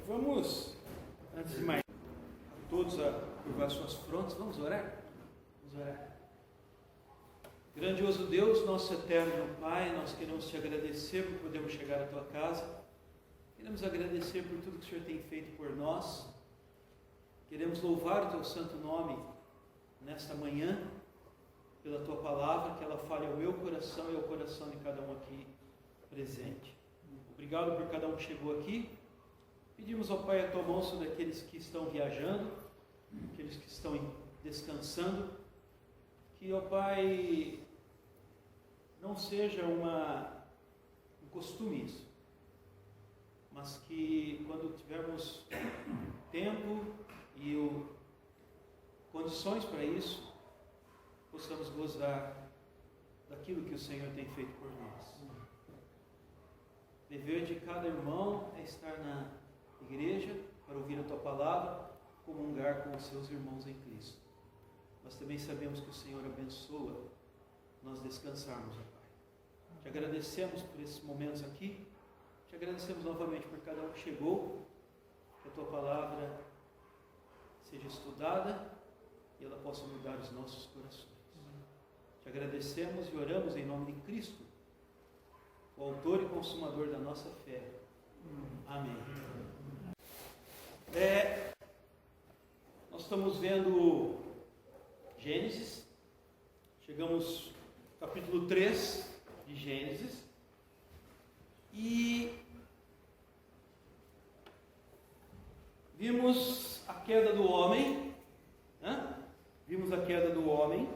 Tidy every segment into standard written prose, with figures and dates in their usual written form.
Vamos, antes de mais, a todos a curvar suas frontes, vamos orar? Vamos orar. Grandioso Deus, nosso eterno Pai, nós queremos te agradecer por podermos chegar à tua casa, queremos agradecer por tudo que o Senhor tem feito por nós, queremos louvar o teu santo nome nesta manhã, pela tua palavra, que ela fale ao meu coração e ao coração de cada um aqui presente. Obrigado por cada um que chegou aqui. Pedimos ao Pai a tua mão sobre aqueles que estão viajando, aqueles que estão descansando, que, ó Pai, não seja um costume isso, mas que quando tivermos tempo e condições para isso, possamos gozar daquilo que o Senhor tem feito por nós. Dever de cada irmão é estar na igreja para ouvir a tua palavra, comungar com os seus irmãos em Cristo. Nós também sabemos que o Senhor abençoa nós descansarmos, ó Pai. Te agradecemos por esses momentos aqui, te agradecemos novamente por cada um que chegou, que a tua palavra seja estudada e ela possa mudar os nossos corações. Te agradecemos e oramos em nome de Cristo, o autor e consumador da nossa fé. Amém. Nós estamos vendo Gênesis, chegamos ao capítulo 3 de Gênesis, e vimos a queda do homem, vimos a queda do homem,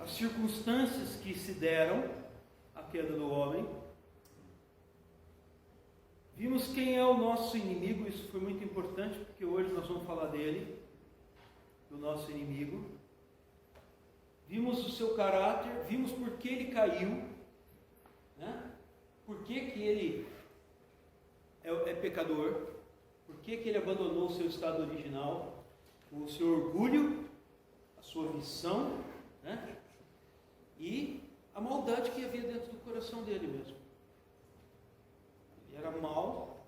as circunstâncias que se deram à queda do homem. Vimos quem é o nosso inimigo, isso foi muito importante, porque hoje nós vamos falar dele, do nosso inimigo. Vimos o seu caráter, vimos por que ele caiu, por que ele é pecador, por que ele abandonou o seu estado original, o seu orgulho, a sua ambição, e a maldade que havia dentro do coração dele mesmo. Ele era mau,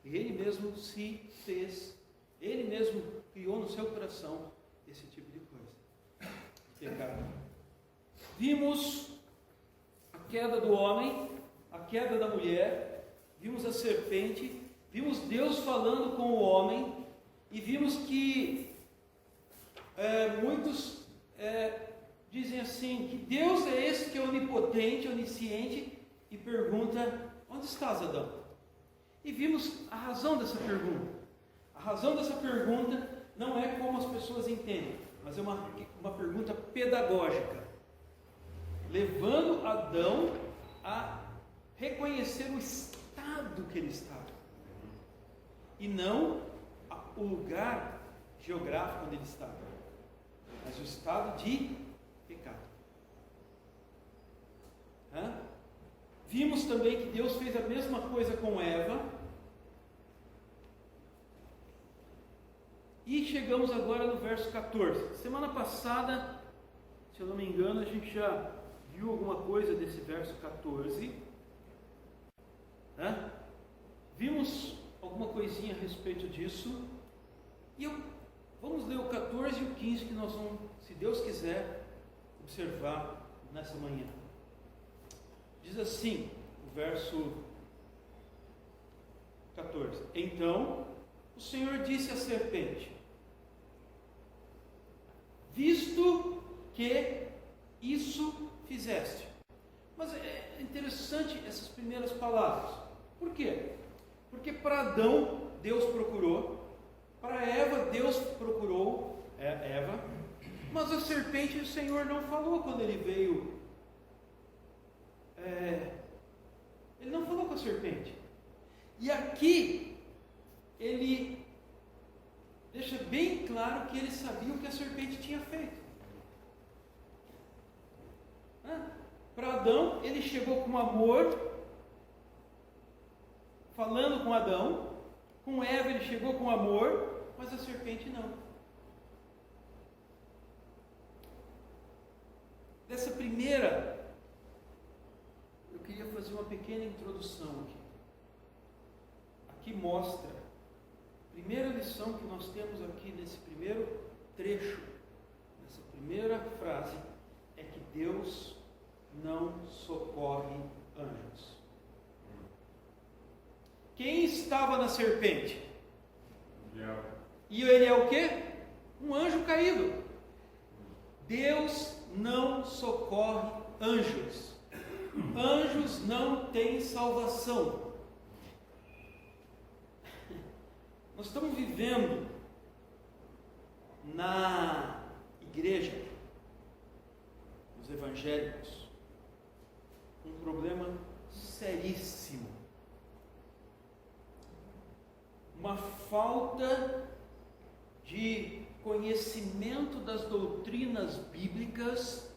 ele mesmo se fez, ele mesmo criou no seu coração esse tipo de coisa, pecado. Vimos a queda do homem, a queda da mulher, vimos a serpente, vimos Deus falando com o homem, e vimos que muitos dizem assim, que Deus é esse que é onipotente, onisciente, e pergunta: onde estás, Adão? E vimos a razão dessa pergunta. A razão dessa pergunta não é como as pessoas entendem, mas é uma pergunta pedagógica, levando Adão a reconhecer o estado que ele estava, e não o lugar geográfico onde ele estava, mas o estado de pecado. Vimos também que Deus fez a mesma coisa com Eva. E chegamos agora no verso 14. Semana passada, se eu não me engano, a gente já viu alguma coisa desse verso 14. Vimos alguma coisinha a respeito disso. E vamos ler o 14 e o 15 que nós vamos, se Deus quiser, observar nessa manhã. Diz assim, o verso 14: Então o Senhor disse à serpente: visto que isso fizeste. Mas é interessante essas primeiras palavras. Por quê? Porque para Adão Deus procurou, para Eva Deus procurou Eva, mas a serpente o Senhor não falou quando ele veio. Ele não falou com a serpente. E aqui ele deixa bem claro que ele sabia o que a serpente tinha feito. Para Adão, ele chegou com amor, falando com Adão. Com Eva ele chegou com amor, mas a serpente não. Dessa primeira, eu queria fazer fazer uma pequena introdução aqui. Aqui mostra a primeira lição que nós temos aqui nesse primeiro trecho, nessa primeira frase, é que Deus não socorre anjos. Quem estava na serpente? E ele é o quê? Um anjo caído. Deus não socorre anjos. Anjos não têm salvação. Nós estamos vivendo na igreja, nos evangélicos, um problema seríssimo. Uma falta de conhecimento das doutrinas bíblicas.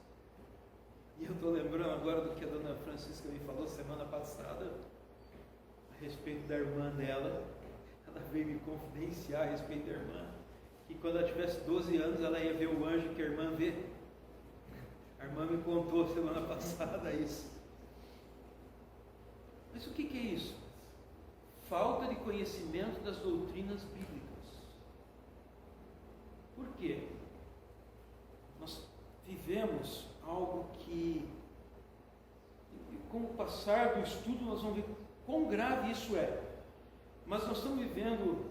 E eu estou lembrando agora do que a dona Francisca me falou semana passada, a respeito da irmã dela. Ela veio me confidenciar a respeito da irmã, que quando ela tivesse 12 anos, ela ia ver o anjo que a irmã vê. A irmã me contou semana passada isso. Mas o que é isso? Falta de conhecimento das doutrinas bíblicas. Por quê? Nós vivemos algo que, com o passar do estudo, nós vamos ver quão grave isso é. Mas nós estamos vivendo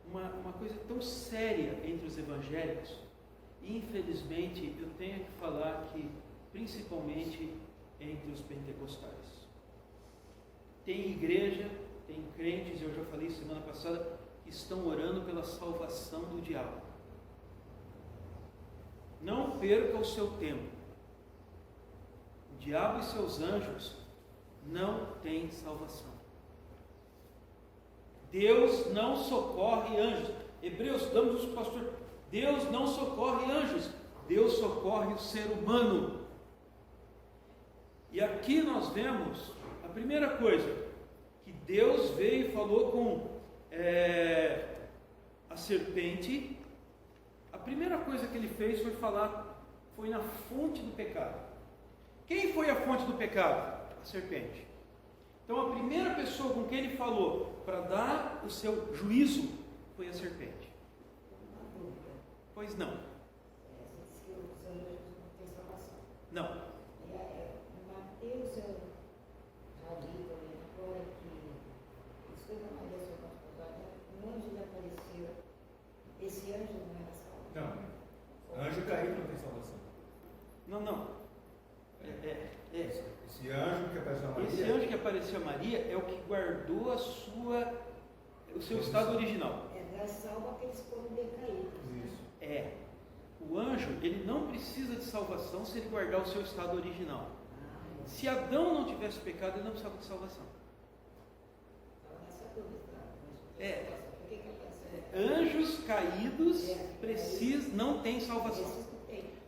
uma coisa tão séria entre os evangélicos, e infelizmente eu tenho que falar que, principalmente entre os pentecostais. Tem igreja, tem crentes, eu já falei semana passada, que estão orando pela salvação do diabo. Não perca o seu tempo. O diabo e seus anjos não têm salvação. Deus não socorre anjos. Hebreus, damos o pastor, Deus não socorre anjos, Deus socorre o ser humano. E aqui nós vemos a primeira coisa, que Deus veio e falou com a serpente. A primeira coisa que ele fez foi na fonte do pecado. Quem foi a fonte do pecado? A serpente. Então a primeira pessoa com quem ele falou para dar o seu juízo foi a serpente. Pois não. Não. Mateus, já li também agora que isso foi uma lição um anjo lhe apareceu. Esse anjo não era salvo. Não. Anjo caído não tem salvação. Não. Esse anjo que apareceu a Maria. Esse anjo que apareceu a Maria é o que guardou o seu estado original. Dá salvo aqueles que foram decaídos. Isso. O anjo, ele não precisa de salvação se ele guardar o seu estado original. Se Adão não tivesse pecado, ele não precisava de salvação. Anjos caídos não têm salvação.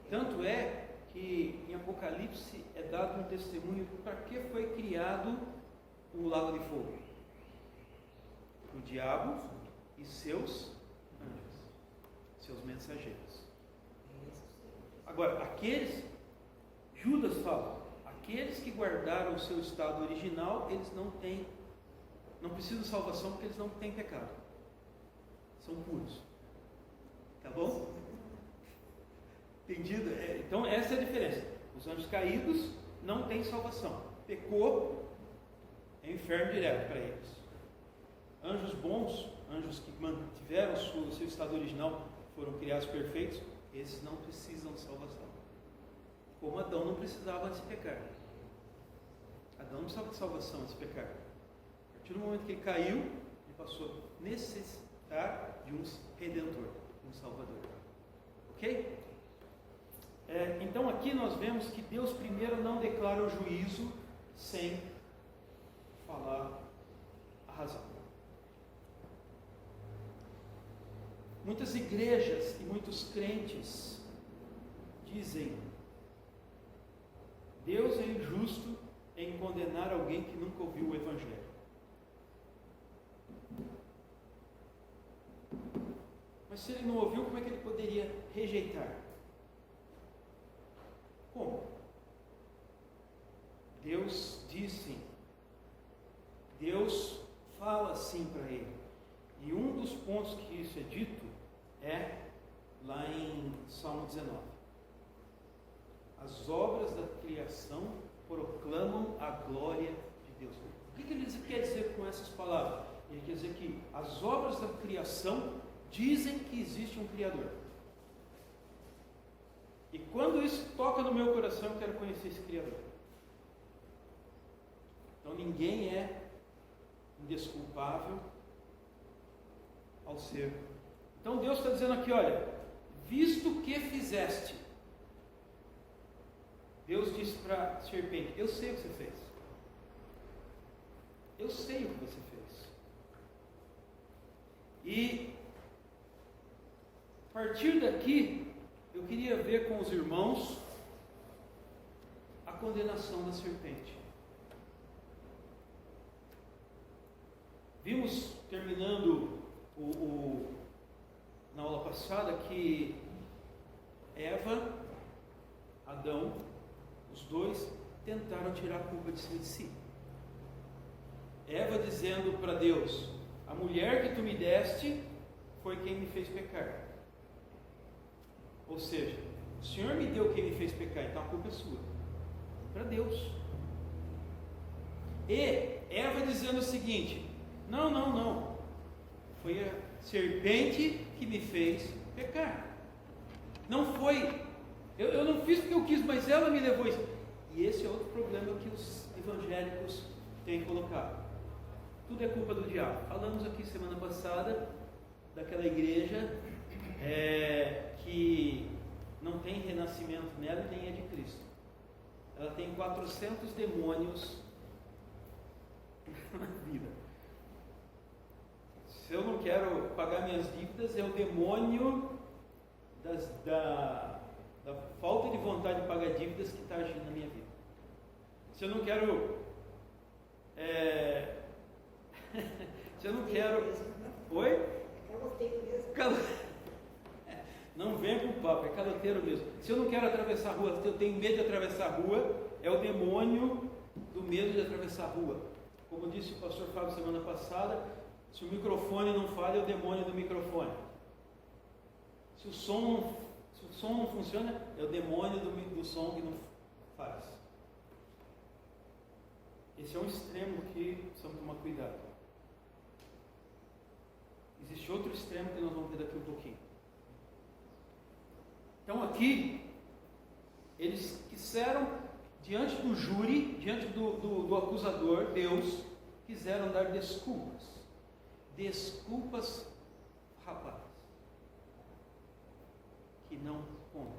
Tanto é que em Apocalipse é dado um testemunho para que foi criado o lago de fogo. O diabo e seus anjos, seus mensageiros. Agora, Judas fala, aqueles que guardaram o seu estado original, eles não precisam de salvação porque eles não têm pecado. São puros. Tá bom? Entendido? Então essa é a diferença. Os anjos caídos não têm salvação. Pecou, é inferno direto para eles. Anjos bons, anjos que mantiveram o seu estado original, foram criados perfeitos, esses não precisam de salvação. Como Adão não precisava antes de pecar. Adão não precisava de salvação antes de pecar. A partir do momento que ele caiu, ele passou a necessitar de um redentor, um salvador. Ok? Então aqui nós vemos que Deus primeiro não declara o juízo sem falar a razão. Muitas igrejas e muitos crentes dizem: Deus é injusto em condenar alguém que nunca ouviu o Evangelho. Mas se ele não ouviu, como é que ele poderia rejeitar? Como? Deus disse Deus fala assim para ele. E um dos pontos que isso é dito é lá em Salmo 19. As obras da criação proclamam a glória de Deus. O que ele quer dizer com essas palavras? Ele quer dizer que as obras da criação dizem que existe um Criador. E quando isso toca no meu coração, eu quero conhecer esse Criador. Então ninguém é indesculpável ao ser. Então Deus está dizendo aqui, olha, visto que fizeste, Deus disse para a serpente, eu sei o que você fez. Eu sei o que você fez. E a partir daqui, eu queria ver com os irmãos a condenação da serpente. Vimos, terminando na aula passada, que Eva, Adão, os dois tentaram tirar a culpa de cima de si. Eva dizendo para Deus, a mulher que tu me deste foi quem me fez pecar. Ou seja, o Senhor me deu quem me fez pecar, então a culpa é sua. Para Deus. E Eva dizendo o seguinte, não, foi a serpente que me fez pecar. Não foi, eu não fiz porque eu quis, mas ela me levou isso. E esse é outro problema que os evangélicos têm colocado. Tudo é culpa do diabo. Falamos aqui semana passada daquela igreja que não tem renascimento nela e nem é de Cristo. Ela tem 400 demônios na vida. Se eu não quero pagar minhas dívidas, é o demônio da falta de vontade de pagar dívidas que está agindo na minha vida. Se eu não quero se eu não quero... Oi? Caloteiro mesmo. Não venha com o papo, é caloteiro mesmo. Se eu não quero atravessar a rua, se eu tenho medo de atravessar a rua, é o demônio do medo de atravessar a rua. Como disse o pastor Fábio semana passada, se o microfone não falha, é o demônio do microfone. Se o som não funciona, é o demônio do som que não faz. Esse é um extremo que precisamos tomar cuidado. Existe outro extremo que nós vamos ver daqui um pouquinho. Então aqui, eles quiseram, diante do júri, diante do acusador, Deus, quiseram dar desculpas. Desculpas rapazes, que não contam.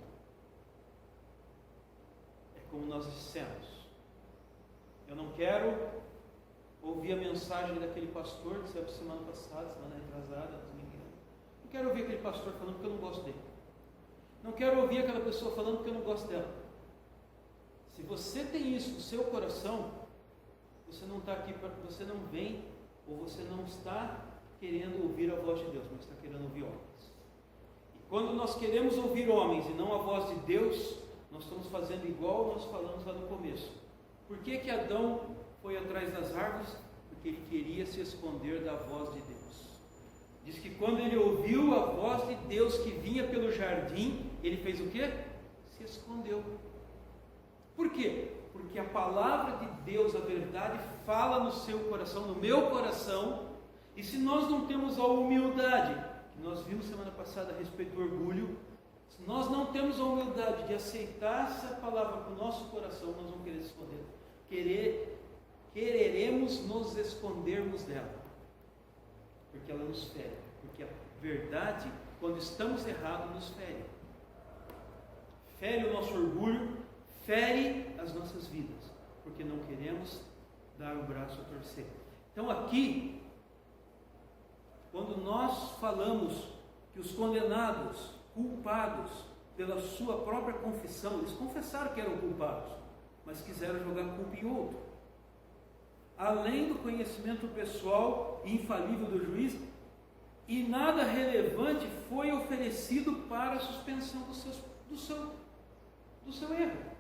É como nós dissemos. Eu não quero ouvir a mensagem daquele pastor que saiu semana passada, semana retrasada, não me engano. Não quero ouvir aquele pastor falando porque eu não gosto dele. Não quero ouvir aquela pessoa falando porque eu não gosto dela. Se você tem isso no seu coração, você não está aqui, você não vem, ou você não está querendo ouvir a voz de Deus, mas está querendo ouvir homens. E quando nós queremos ouvir homens e não a voz de Deus, nós estamos fazendo igual nós falamos lá no começo. Por que Adão foi atrás das árvores? Porque ele queria se esconder da voz de Deus. Diz que quando ele ouviu a voz de Deus que vinha pelo jardim, ele fez o quê? Se escondeu. Por quê? Porque a palavra de Deus, a verdade, fala no seu coração, no meu coração, e se nós não temos a humildade, que nós vimos semana passada a respeito do orgulho, se nós não temos a humildade de aceitar essa palavra com o nosso coração, nós vamos querer se esconder. Quereremos nos escondermos dela, porque ela nos fere, porque a verdade, quando estamos errados, nos fere. Fere o nosso orgulho, fere as nossas vidas, porque não queremos dar o braço a torcer. Então aqui, quando nós falamos que os condenados, culpados pela sua própria confissão, eles confessaram que eram culpados, mas quiseram jogar a culpa em outro. Além do conhecimento pessoal e infalível do juiz, e nada relevante foi oferecido para a suspensão do seu erro.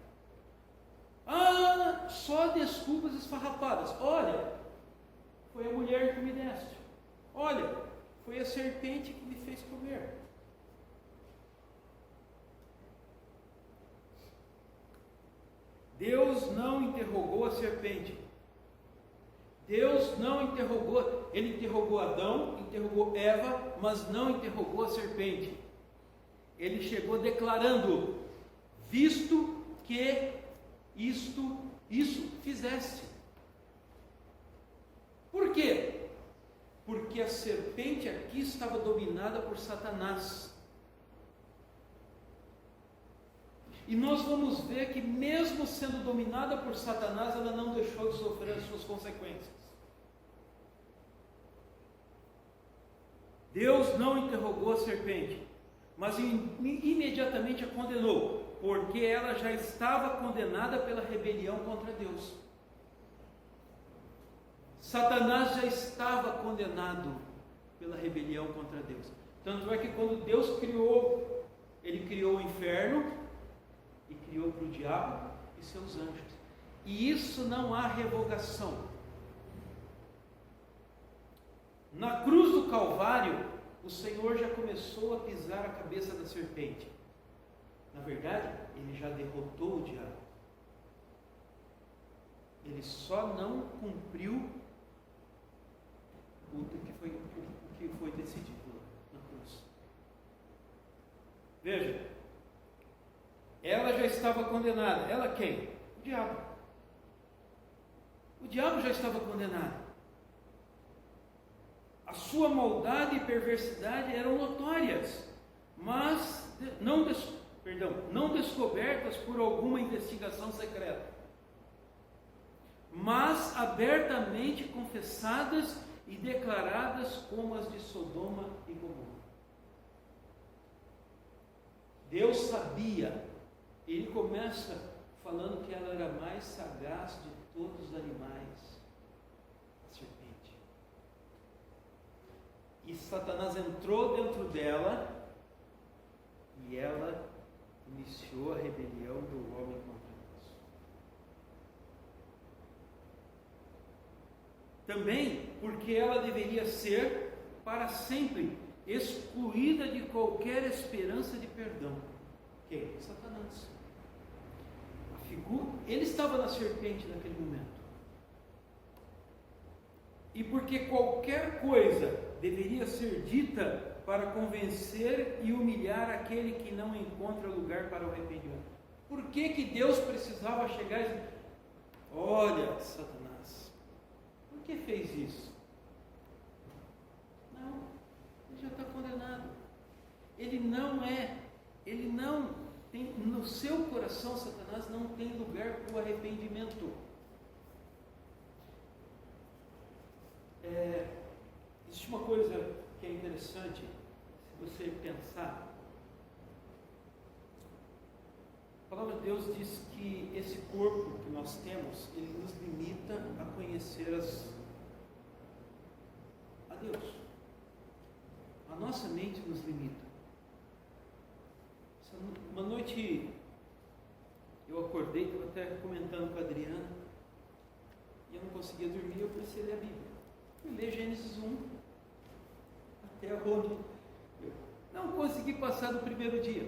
Só desculpas esfarrapadas. Olha, foi a mulher que me deste. Olha, foi a serpente que me fez comer. Deus não interrogou a serpente. Deus não interrogou, ele interrogou Adão, interrogou Eva, mas não interrogou a serpente. Ele chegou declarando: visto que isso fizeste. Por quê? Porque a serpente aqui estava dominada por Satanás. E nós vamos ver que mesmo sendo dominada por Satanás, ela não deixou de sofrer as suas consequências. Deus não interrogou a serpente, mas imediatamente a condenou, porque ela já estava condenada pela rebelião contra Deus. Satanás já estava condenado pela rebelião contra Deus. Tanto é que quando Deus criou, ele criou o inferno e criou para o diabo e seus anjos. E isso não há revogação. Na cruz do Calvário, o Senhor já começou a pisar a cabeça da serpente. Na verdade, ele já derrotou o diabo. Ele só não cumpriu o que foi decidido na cruz. Veja, ela já estava condenada. Ela quem? O diabo. O diabo já estava condenado. A sua maldade e perversidade eram notórias, mas não descobertas por alguma investigação secreta, mas abertamente confessadas e declaradas como as de Sodoma e Gomorra. Deus sabia. Ele começa falando que ela era mais sagaz de todos os animais, a serpente. E Satanás entrou dentro dela e ela iniciou a rebelião do homem contra Deus. Também porque ela deveria ser para sempre excluída de qualquer esperança de perdão. Quem? Satanás. Ele estava na serpente naquele momento. E porque qualquer coisa deveria ser dita para convencer e humilhar aquele que não encontra lugar para o arrependimento. Por que Deus precisava chegar e dizer: olha, Satanás, por que fez isso? Não, ele já está condenado. Ele não tem, no seu coração, Satanás não tem lugar para o arrependimento. Existe uma coisa que é interessante, se você pensar. A palavra de Deus diz que esse corpo que nós temos, ele nos limita a conhecer a Deus. A nossa mente nos limita. Uma noite eu acordei, estava até comentando com a Adriana, e eu não conseguia dormir, eu comecei a ler a Bíblia. Fui ler Gênesis 1, até onde eu não consegui passar do primeiro dia.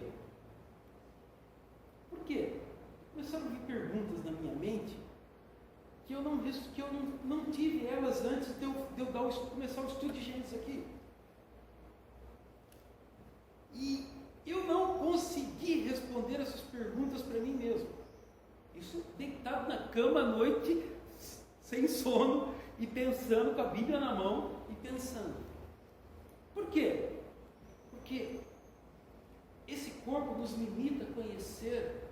Por quê? Começaram a vir perguntas na minha mente que eu não tive elas antes de eu começar o estudo de Gênesis aqui. E eu não consegui responder essas perguntas para mim mesmo. Isso deitado na cama à noite, sem sono, e pensando, com a Bíblia na mão, e pensando. Por quê? Porque esse corpo nos limita a conhecer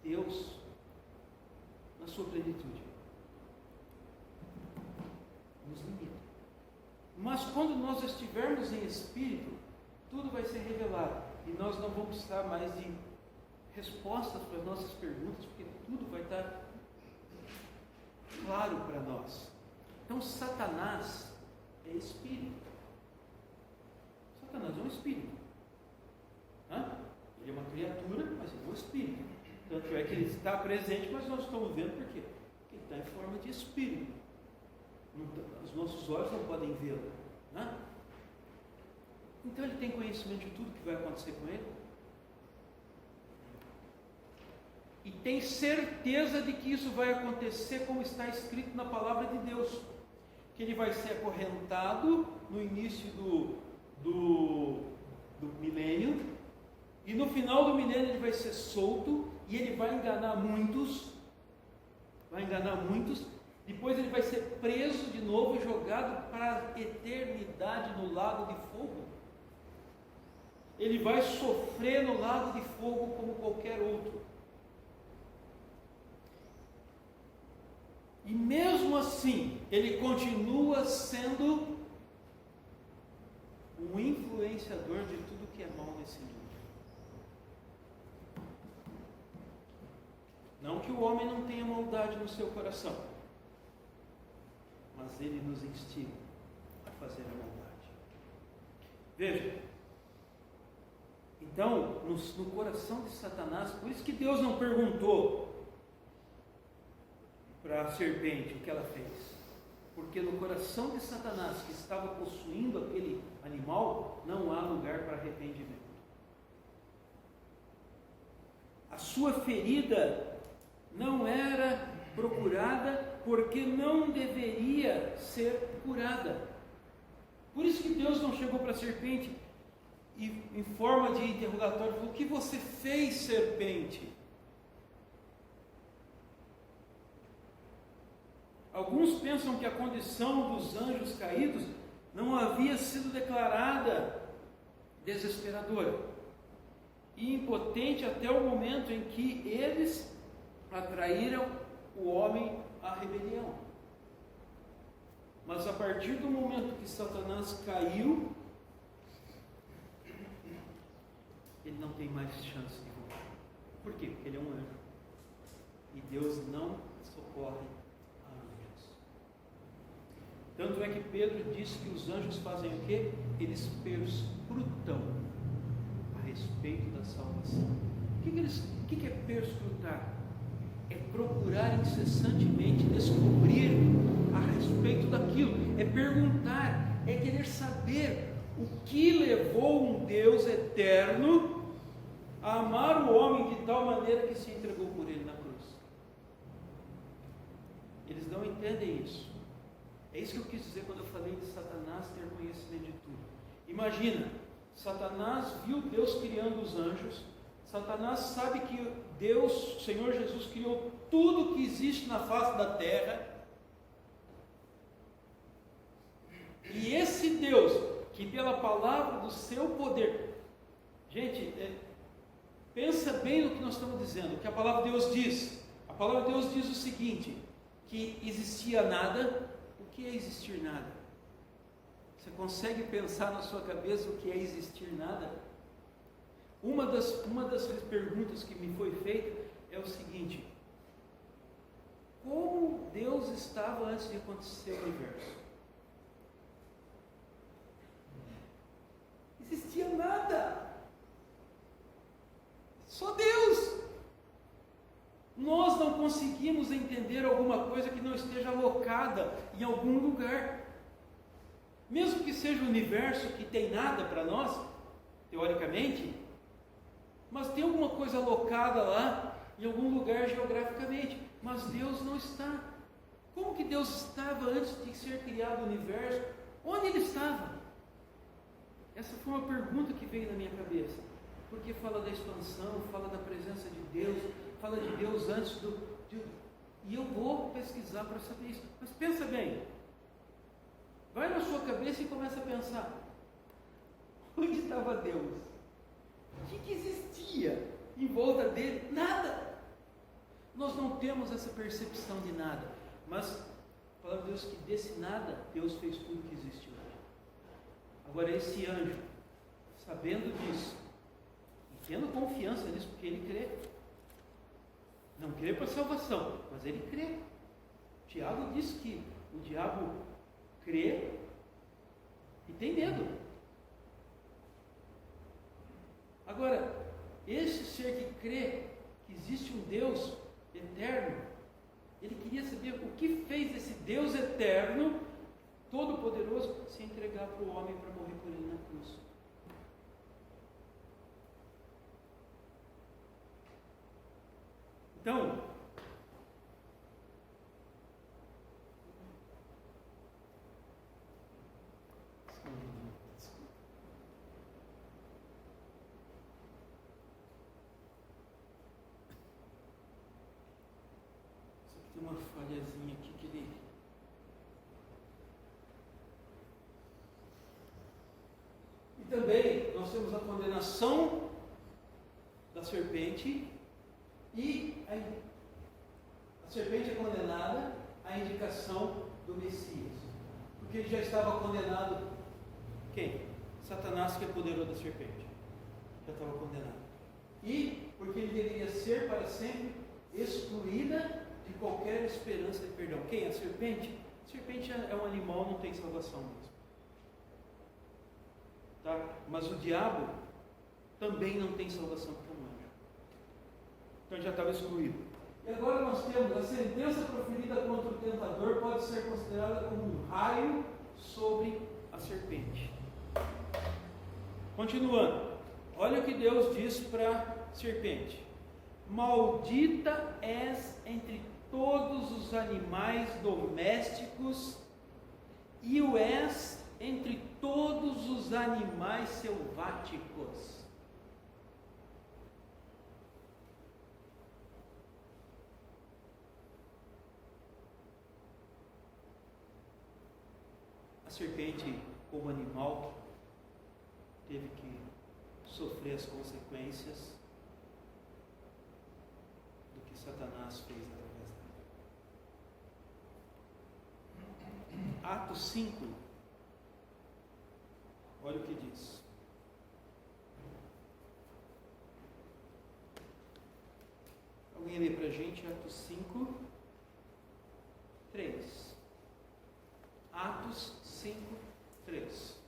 Deus na sua plenitude. Nos limita. Mas quando nós estivermos em espírito, tudo vai ser revelado. E nós não vamos precisar mais de respostas para as nossas perguntas, porque tudo vai estar claro para nós. Então, Satanás é espírito. Satanás é um espírito. Ele é uma criatura, mas ele é um espírito. Tanto é que ele está presente, mas nós estamos vendo por quê? Porque ele está em forma de espírito. os nossos olhos não podem vê-lo, né? Então ele tem conhecimento de tudo que vai acontecer com ele. E tem certeza de que isso vai acontecer como está escrito na palavra de Deus. Que ele vai ser acorrentado no início do milênio. E no final do milênio ele vai ser solto. E ele vai enganar muitos. Depois ele vai ser preso de novo e jogado para a eternidade no lago de fogo. Ele vai sofrer no lago de fogo como qualquer outro. E mesmo assim, ele continua sendo um influenciador de tudo que é mal nesse mundo. Não que o homem não tenha maldade no seu coração, mas ele nos instiga a fazer a maldade. Veja, então, no coração de Satanás, por isso que Deus não perguntou para a serpente o que ela fez, porque no coração de Satanás, que estava possuindo aquele animal, não há lugar para arrependimento. A sua ferida não era procurada porque não deveria ser curada. Por isso que Deus não chegou para a serpente e, em forma de interrogatório, falou: o que você fez, serpente? Alguns pensam que a condição dos anjos caídos não havia sido declarada desesperadora e impotente até o momento em que eles atraíram o homem à rebelião. Mas a partir do momento que Satanás caiu, ele não tem mais chance de voltar. Por quê? Porque ele é um anjo. E Deus não socorre a anjos. Tanto é que Pedro disse que os anjos fazem o quê? Eles perscrutam a respeito da salvação. O que é perscrutar? É procurar incessantemente descobrir a respeito daquilo, é perguntar, é querer saber o que levou um Deus eterno a amar o homem de tal maneira que se entregou por ele na cruz. Eles não entendem isso. É isso que eu quis dizer quando eu falei de Satanás ter conhecimento de tudo. Imagina, Satanás viu Deus criando os anjos. Satanás sabe que Deus, o Senhor Jesus, criou tudo que existe na face da terra. E esse Deus, que pela palavra do seu poder, gente, pensa bem no que nós estamos dizendo, o que a palavra de Deus diz. A palavra de Deus diz o seguinte, que existia nada. O que é existir nada? Você consegue pensar na sua cabeça o que é existir nada? Uma das perguntas que me foi feita é o seguinte: como Deus estava antes de acontecer o universo? Não existia nada, só Deus. Nós não conseguimos entender alguma coisa que não esteja alocada em algum lugar, mesmo que seja o universo que tem nada para nós, teoricamente, mas tem alguma coisa alocada lá, em algum lugar geograficamente, mas Deus não está. Como que Deus estava antes de ser criado o universo? Onde Ele estava? Essa foi uma pergunta que veio na minha cabeça, porque fala da expansão, fala da presença de Deus, fala de Deus antes e eu vou pesquisar para saber isso. Mas pensa bem, vai na sua cabeça e começa a pensar, onde estava Deus? O que existia em volta dele? Nada. Nós não temos essa percepção de nada, mas a palavra de Deus que desse nada, Deus fez tudo que existiu. Agora esse anjo, sabendo disso, e tendo confiança nisso, porque ele crê, não crê para salvação, mas ele crê. Tiago diz que o diabo crê e tem medo. Agora, esse ser que crê que existe um Deus eterno, Ele queria saber o que fez esse Deus eterno, todo-poderoso, se entregar para o homem para morrer por ele na cruz. Então, tem uma falhazinha aqui que ele... E também nós temos a condenação da serpente e a serpente é condenada à indicação do Messias. Porque ele já estava condenado. Quem? Satanás, que é poderoso da serpente. Já estava condenado. E porque ele deveria ser para sempre excluída de qualquer esperança de perdão. Quem? A serpente? A serpente é um animal, não tem salvação mesmo. Tá? Mas o diabo também não tem salvação porque é um anjo. Então já estava excluído. E agora nós temos a sentença proferida contra o tentador pode ser considerada como um raio sobre a serpente. Continuando. Olha o que Deus diz para a serpente. Maldita és entre todos os animais domésticos e o és entre todos os animais selváticos. A serpente, como animal, teve que sofrer as consequências do que Satanás fez através dela. Atos 5, olha o que diz. Alguém lê para a gente Atos 5, 3. Atos 5, 3.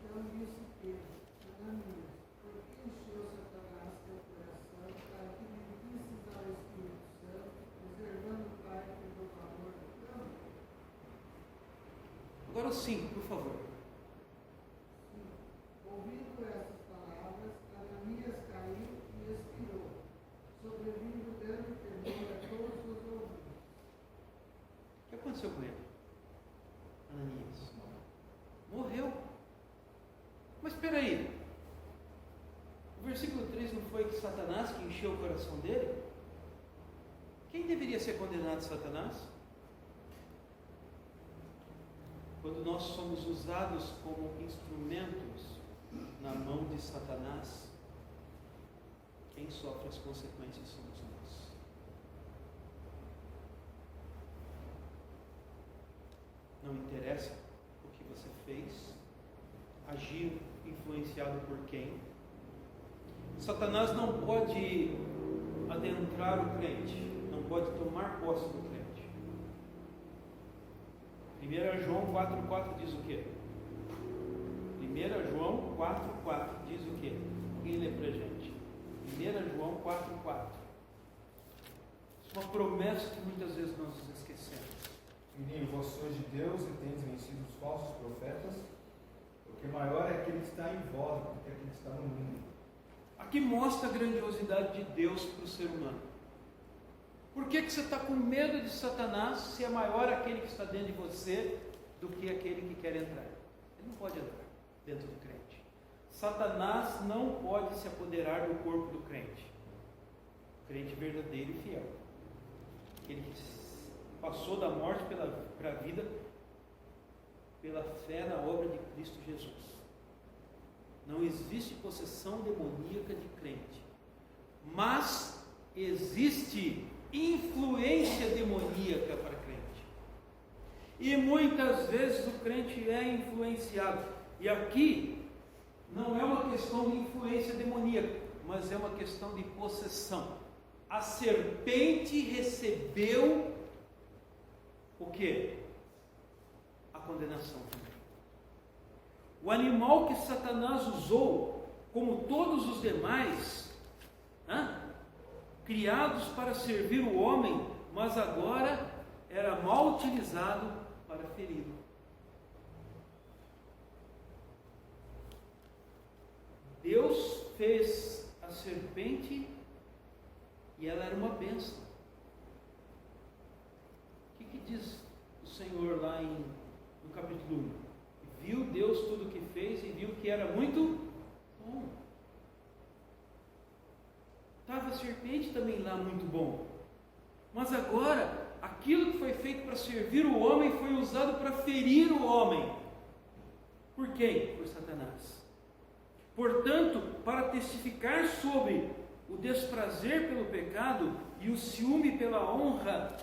Então disse Pedro, Ananias, por que encheu Satanás teu coração para que mentisse ao Espírito Santo, reservando o Pai pelo favor do trono? Agora o 5, por favor. Ouvindo essas palavras, Ananias caiu e expirou, sobrevindo grande temor a todos os ouvintes. O que aconteceu com ele? Ananias morreu. Mas espera aí, o versículo 3 não foi que Satanás que encheu o coração dele? Quem deveria ser condenado? Satanás? Quando nós somos usados como instrumentos na mão de Satanás, quem sofre as consequências somos nós. Não interessa o que você fez, agir influenciado por quem. Satanás não pode adentrar o crente, não pode tomar posse do crente. 1 João 4,4 diz o quê? 1 João 4,4 diz o quê? Alguém lê pra gente? 1 João 4,4. Uma promessa que muitas vezes nós esquecemos. Filhinho, vós sois de Deus e tendes vencido os falsos profetas, porque maior é aquele que está em vós do que aquele que está no mundo. Aqui mostra a grandiosidade de Deus para o ser humano. Por que você está com medo de Satanás se é maior aquele que está dentro de você do que aquele que quer entrar? Ele não pode entrar dentro do crente. Satanás não pode se apoderar do corpo do crente. O crente verdadeiro e fiel. Aquele que passou da morte para a vida pela fé na obra de Cristo Jesus. Não existe possessão demoníaca de crente, mas existe influência demoníaca para crente. E muitas vezes o crente é influenciado. E aqui não é uma questão de influência demoníaca, mas é uma questão de possessão. A serpente recebeu o quê? A condenação também. O animal que Satanás usou, como todos os demais, criados para servir o homem, mas agora era mal utilizado para feri-lo. Deus fez a serpente e ela era uma bênção. O que diz o Senhor lá no capítulo 1? Viu Deus tudo o que fez e viu que era muito bom. Estava a serpente também lá muito bom. Mas agora, aquilo que foi feito para servir o homem foi usado para ferir o homem. Por quem? Por Satanás. Portanto, para testificar sobre o desprazer pelo pecado e o ciúme pela honra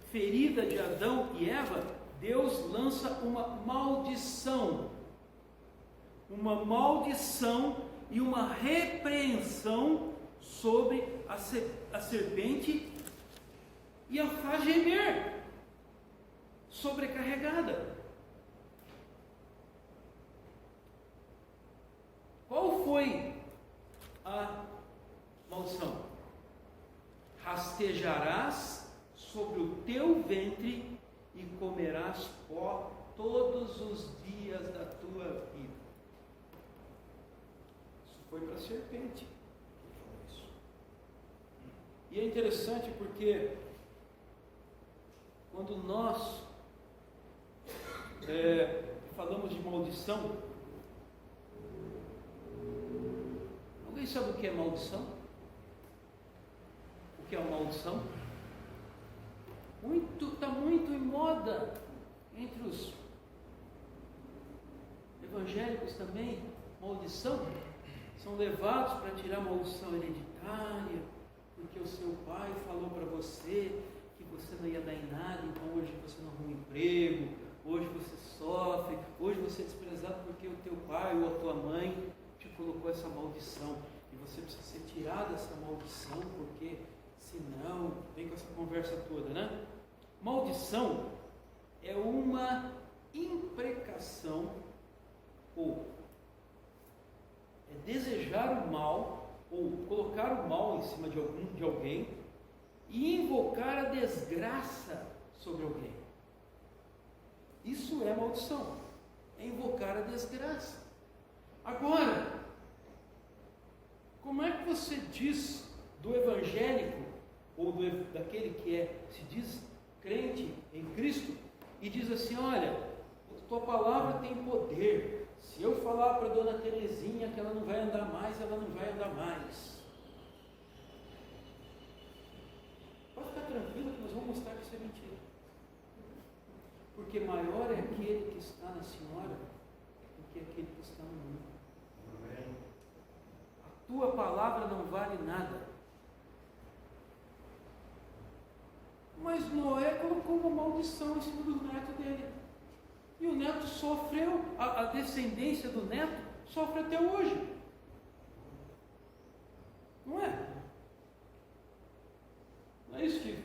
ferida de Adão e Eva, Deus lança uma maldição e uma repreensão sobre a serpente e a faz gemer, sobrecarregada. Qual foi a maldição? Rastejarás sobre o teu ventre e comerás pó todos os dias da tua vida. Isso foi para a serpente que falou isso. E é interessante porque quando nós falamos de maldição, alguém sabe o que é maldição? O que é uma maldição? Está muito em moda entre os evangélicos também. Maldição. São levados para tirar maldição hereditária, porque o seu pai falou para você que você não ia dar em nada, então hoje você não arruma emprego, hoje você sofre, hoje você é desprezado porque o teu pai ou a tua mãe te colocou essa maldição. E você precisa ser tirado dessa maldição, porque senão, vem com essa conversa toda, né? Maldição é uma imprecação ou é desejar o mal ou colocar o mal em cima de alguém e invocar a desgraça sobre alguém. Isso é maldição, é invocar a desgraça. Agora, como é que você diz do evangélico ou daquele que se diz crente em Cristo e diz assim: olha, a tua palavra tem poder, se eu falar para dona Terezinha que ela não vai andar mais, ela não vai andar mais. Pode ficar tranquilo que nós vamos mostrar que isso é mentira, porque maior é aquele que está na senhora do que aquele que está no mundo. A tua palavra não vale nada. Mas Noé colocou uma maldição em cima do neto dele. E o neto sofreu, a descendência do neto sofre até hoje. Não é? Não é isso que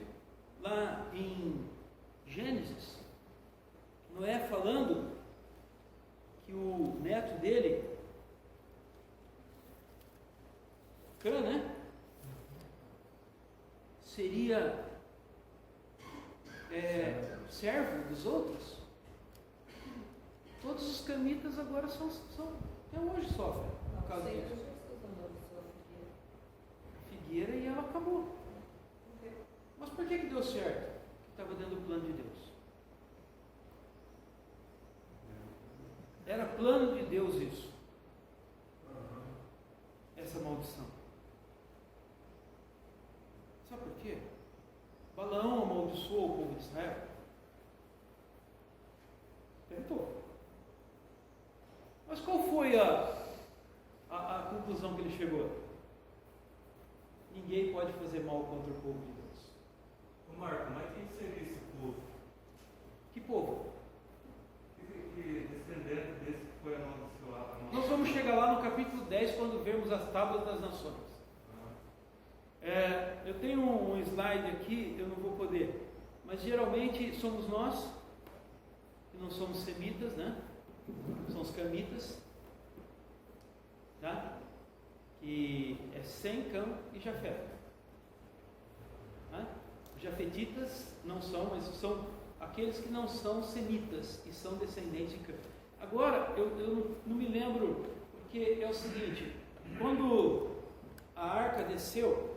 lá em Gênesis, Noé falando que o neto dele, Cã, né? Seria servo dos outros. Todos os camitas agora são até hoje sofrem por causa disso. Figueira e ela acabou. Mas por que deu certo? Porque estava dentro do plano de Deus. Era plano de Deus isso. Essa maldição. Sabe por quê? Balaão amaldiçoou o povo de Israel. Tentou. Mas qual foi a conclusão que ele chegou? Ninguém pode fazer mal contra o povo de Deus. Ô Marco, mas quem seria esse povo? Que povo? Que descendente desse que foi amaldiçoado? Nós vamos chegar lá no capítulo 10 quando vermos as tábuas das nações. Eu tenho um slide aqui, eu não vou poder, mas geralmente somos nós, que não somos semitas, né? São os camitas, tá? Que é Sem, Cã e Jafé. jafetitas não são, mas são aqueles que não são semitas e são descendentes de Cã. Agora, eu não me lembro, porque é o seguinte, quando a arca desceu,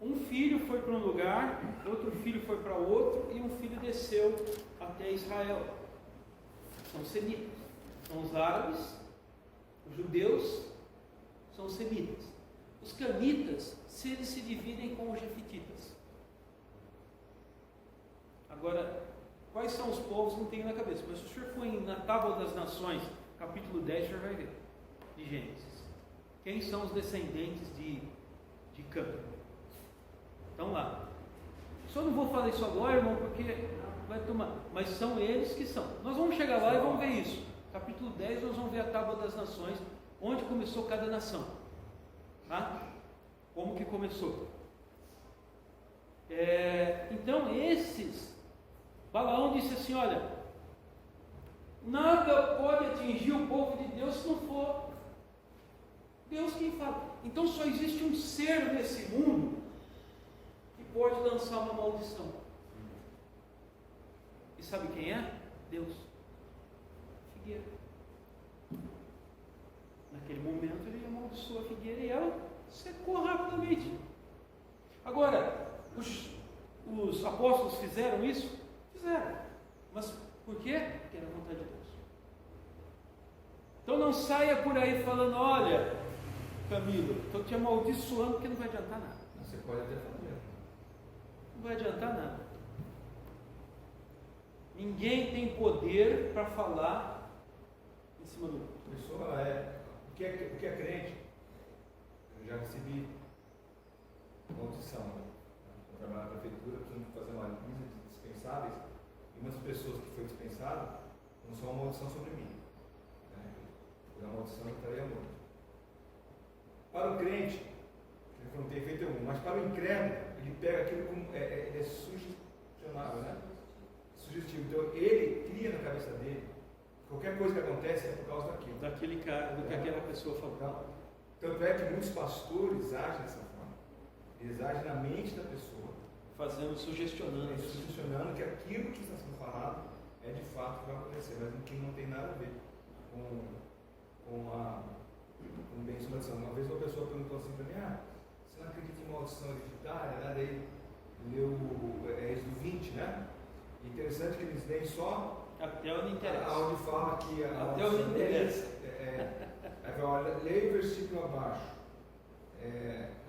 um filho foi para um lugar, outro filho foi para outro, e um filho desceu até Israel. São semitas, são os árabes, os judeus são os semitas. Os canitas, eles se dividem com os jafetitas. Agora, quais são os povos não tenho na cabeça, mas se o senhor for na Tábua das Nações, capítulo 10, o senhor vai ver, de Gênesis. Quem são os descendentes de Cã? Estão lá. Só não vou falar isso agora, irmão, porque vai tomar. Mas são eles que são. Nós vamos chegar lá e vamos ver isso. Capítulo 10, nós vamos ver a Tábua das Nações, onde começou cada nação. Tá? Como que começou? Então, Balaão disse assim: olha, nada pode atingir o povo de Deus se não for Deus quem fala. Então só existe um ser nesse mundo que pode lançar uma maldição. E sabe quem é? Deus. Figueira. Naquele momento ele amaldiçoou a figueira e ela secou rapidamente. Agora, os apóstolos fizeram isso? Fizeram. Mas por quê? Porque era a vontade de Deus. Então não saia por aí falando: olha, Camilo, estou te amaldiçoando, porque não vai adiantar nada. Você pode até fazer. Não vai adiantar nada. Ninguém tem poder para falar em cima do outro. Pessoa o que é crente? Eu já recebi maldição. Né? Eu trabalho na prefeitura, precisamos fazer uma lista de dispensáveis, e uma das pessoas que foi dispensada lançou uma maldição sobre mim. Né? A maldição entraria muito. Para o crente, ele não tem feito um, mas para o incrédulo, ele pega aquilo como ele é sugestionável, né? Sugestivo. Então ele cria na cabeça dele qualquer coisa que acontece é por causa daquilo. Daquele cara, do que aquela pessoa falou. Então, tanto é que muitos pastores agem dessa forma. Eles agem na mente da pessoa, sugestionando que aquilo que está sendo falado é de fato o que vai acontecer, mas que não tem nada a ver com bem de maldição. Uma vez uma pessoa perguntou assim para mim: você não acredita em maldição hereditária? Né? Daí leu Êxodo 20, né? E interessante que eles leem só até onde interessa. Onde fala que até onde interessa. Leia o versículo abaixo.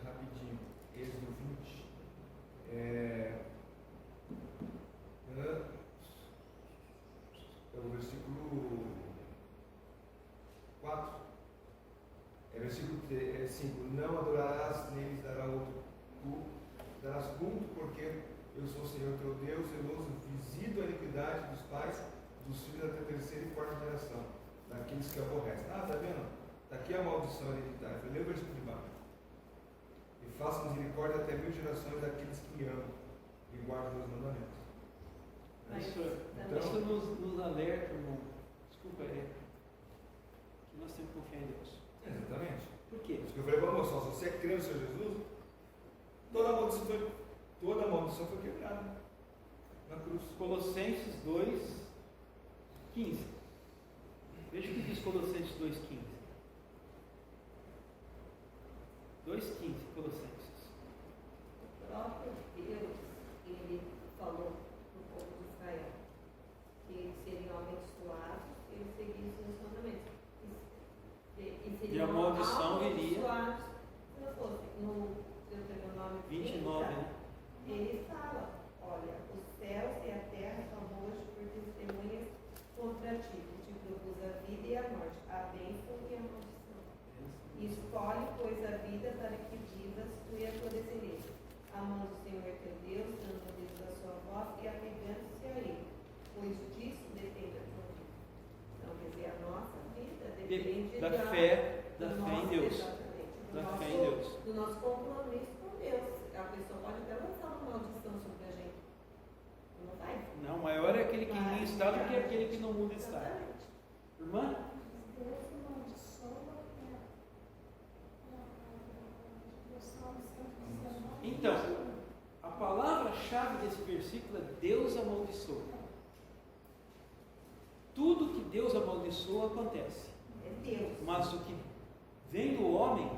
Rapidinho. Êxodo 20. É o versículo 4. Versículo 5. Não adorarás, nem lhes dará outro culto. Darás culto, porque eu sou o Senhor teu Deus, zeloso, visito a iniquidade dos pais, dos filhos até a terceira e quarta geração, daqueles que aborrecem. Tá vendo? Está aqui a maldição hereditária. Lê o versículo de baixo. E faça misericórdia até 1000 gerações daqueles que me amam e guardam os mandamentos. Isso nos alerta, irmão. Desculpa, que nós temos que confiar em Deus. Exatamente. Por quê? Isso que eu falei para você, se você crê no Senhor Jesus, toda a maldição foi quebrada na cruz. Colossenses 2:15. Veja o que diz Colossenses 2:15. 2:15, Colossenses. O próprio Deus, ele falou no povo de Israel que eles seriam abençoados se eles seguissem os mandamentos. E a maldição viria. Se não fosse no Deuteronômio 29, né? Ele fala: olha, os céus e a terra são hoje por testemunhas contra ti, que te propus a vida e a morte, a bênção e a maldição. Escolhe, pois, a vida para que vivas tu e a tua descendência, amando o Senhor teu Deus, dando ouvidos à sua voz e apegando-se a Ele, pois disso depende a tua vida. Então, quer dizer, a nossa vida depende da fé em Deus. Exatamente. Da fé em Deus. Do nosso compromisso com Deus. A pessoa pode até lançar uma maldição sobre a gente. Não vai? Não, maior é aquele que muda estado do que aquele que não muda estado. Exatamente. Irmã? Deus amaldiçoa, o Salmo palavra-chave desse versículo é Deus amaldiçoa. Tudo que Deus amaldiçoa acontece. É Deus. Mas o que vem do homem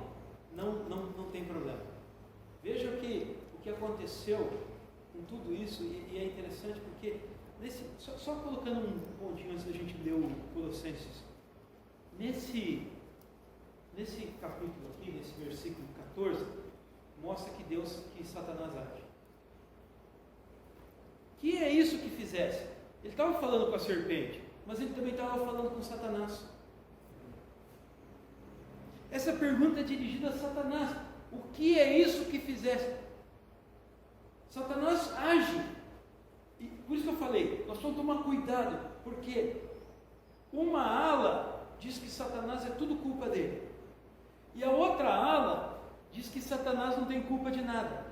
não tem problema. Veja o que aconteceu com tudo isso, e é interessante porque, só colocando um pontinho antes da gente ler o Colossenses, nesse capítulo aqui, nesse versículo 14, mostra que Satanás age. Que é isso que fizesse? Ele estava falando com a serpente, mas ele também estava falando com Satanás. Essa pergunta é dirigida a Satanás. O que é isso que fizesse? Satanás age. E por isso que eu falei, nós vamos tomar cuidado, porque uma ala diz que Satanás é tudo culpa dele. E a outra ala diz que Satanás não tem culpa de nada.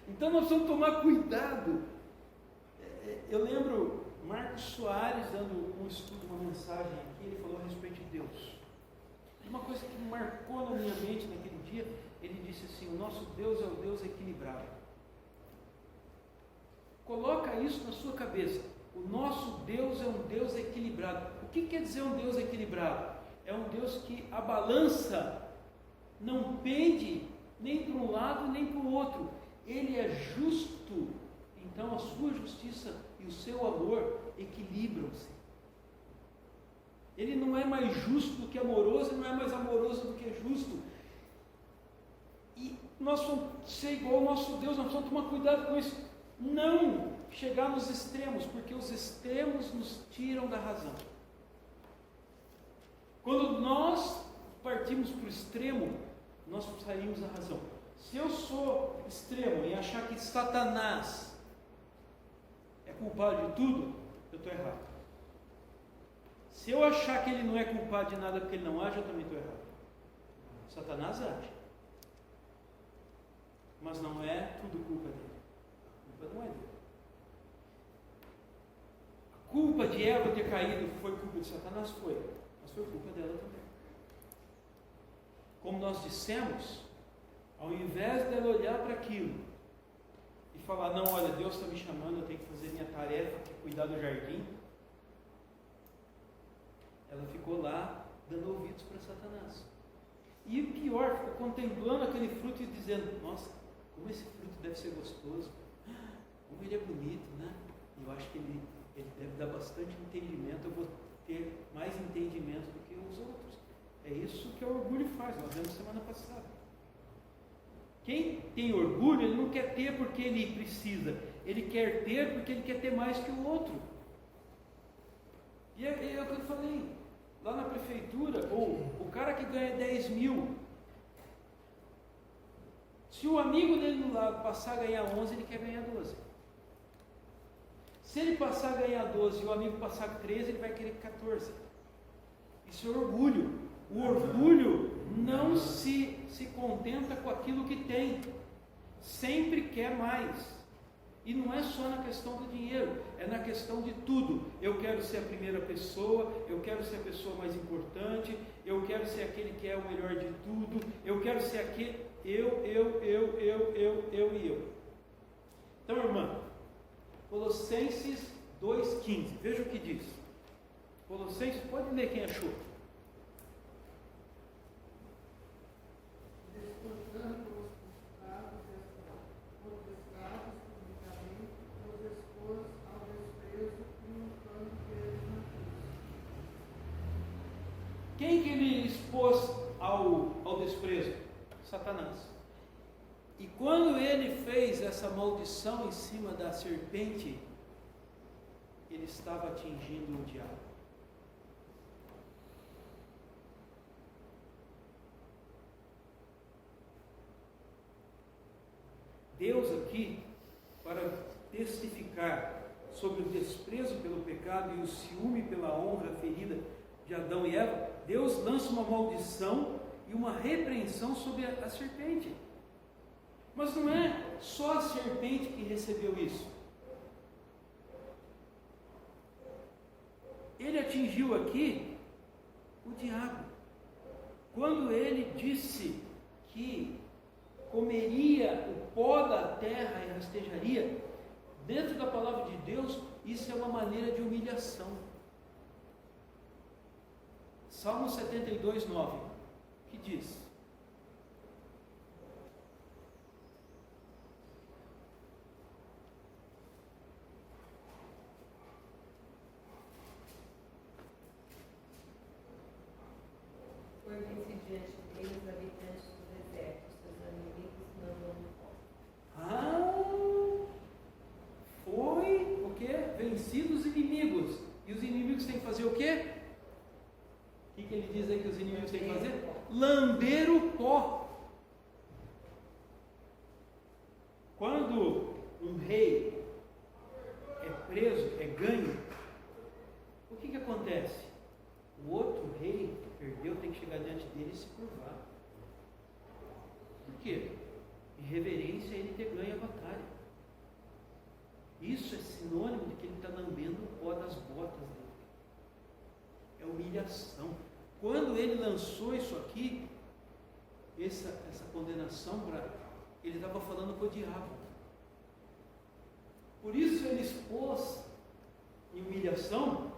Então nós vamos tomar cuidado. Eu lembro Marcos Soares dando um estudo, uma mensagem aqui, ele falou a respeito de Deus. Uma coisa que marcou na minha mente naquele dia, ele disse assim: o nosso Deus é o Deus equilibrado. Coloca isso na sua cabeça. O nosso Deus é um Deus equilibrado. O que quer dizer um Deus equilibrado? É um Deus que a balança não pende nem para um lado nem para o outro. Ele é justo. Então a sua justiça e o seu amor equilibram-se. Ele não é mais justo do que amoroso, ele não é mais amoroso do que justo. E nós vamos ser igual ao nosso Deus, nós vamos tomar cuidado com isso. Não chegar nos extremos, porque os extremos nos tiram da razão. Quando nós partimos para o extremo, nós saímos da razão. Se eu sou extremo em achar que Satanás é culpado de tudo, eu estou errado. Se eu achar que ele não é culpado de nada porque ele não age, eu também estou errado. Satanás age. Mas não é tudo culpa dele. A culpa não é dele. A culpa de Eva ter caído foi culpa de Satanás? Foi. Mas foi culpa dela também. Como nós dissemos, ao invés dela olhar para aquilo e falar: não, olha, Deus está me chamando, eu tenho que fazer minha tarefa, que é cuidar do jardim, ela ficou lá dando ouvidos para Satanás. E o pior, ficou contemplando aquele fruto e dizendo: nossa, como esse fruto deve ser gostoso, como ele é bonito, né? Eu acho que ele deve dar bastante entendimento, eu vou ter mais entendimento do que os outros. É isso que o orgulho faz, nós vimos semana passada. Quem tem orgulho, ele não quer ter porque ele precisa, ele quer ter porque ele quer ter mais que o outro. E é o que eu falei, lá na prefeitura, o cara que ganha 10 mil, se o amigo dele do lado passar a ganhar 11, ele quer ganhar 12. Se ele passar a ganhar 12 e o amigo passar a 13, ele vai querer 14. Isso é orgulho. O orgulho não se contenta com aquilo que tem, sempre quer mais. E não é só na questão do dinheiro, é na questão de tudo. Eu quero ser a primeira pessoa, eu quero ser a pessoa mais importante, eu quero ser aquele que é o melhor de tudo, eu quero ser aquele, eu. Então, irmã, Colossenses 2,15, veja o que diz. Colossenses, pode ler quem achou. Quem que ele expôs ao desprezo? Satanás. E quando ele fez essa maldição em cima da serpente, ele estava atingindo o diabo. Deus aqui, para testificar sobre o desprezo pelo pecado e o ciúme pela honra ferida de Adão e Eva, Deus lança uma maldição e uma repreensão sobre a serpente. Mas não é só a serpente que recebeu isso. Ele atingiu aqui o diabo. Quando ele disse que comeria o pó da terra e rastejaria, dentro da palavra de Deus, isso é uma maneira de humilhação. Salmo 72, 9, que diz: Foi-se diante deles os habitantes do deserto, seus inimigos mandam no pó. Foi o quê? Vencidos os inimigos. E os inimigos têm que fazer o quê? O que ele diz aí que os inimigos têm que fazer? Lamber o pó. Quando um rei é preso, é ganho, o que acontece? O outro rei que perdeu tem que chegar diante dele e se curvar. Por quê? Em reverência a ele ter ganho a batalha. Isso é sinônimo de que ele está lambendo o pó das botas dele. É humilhação. Quando ele lançou isso aqui, essa condenação, ele estava falando com o diabo. Por isso ele expôs em humilhação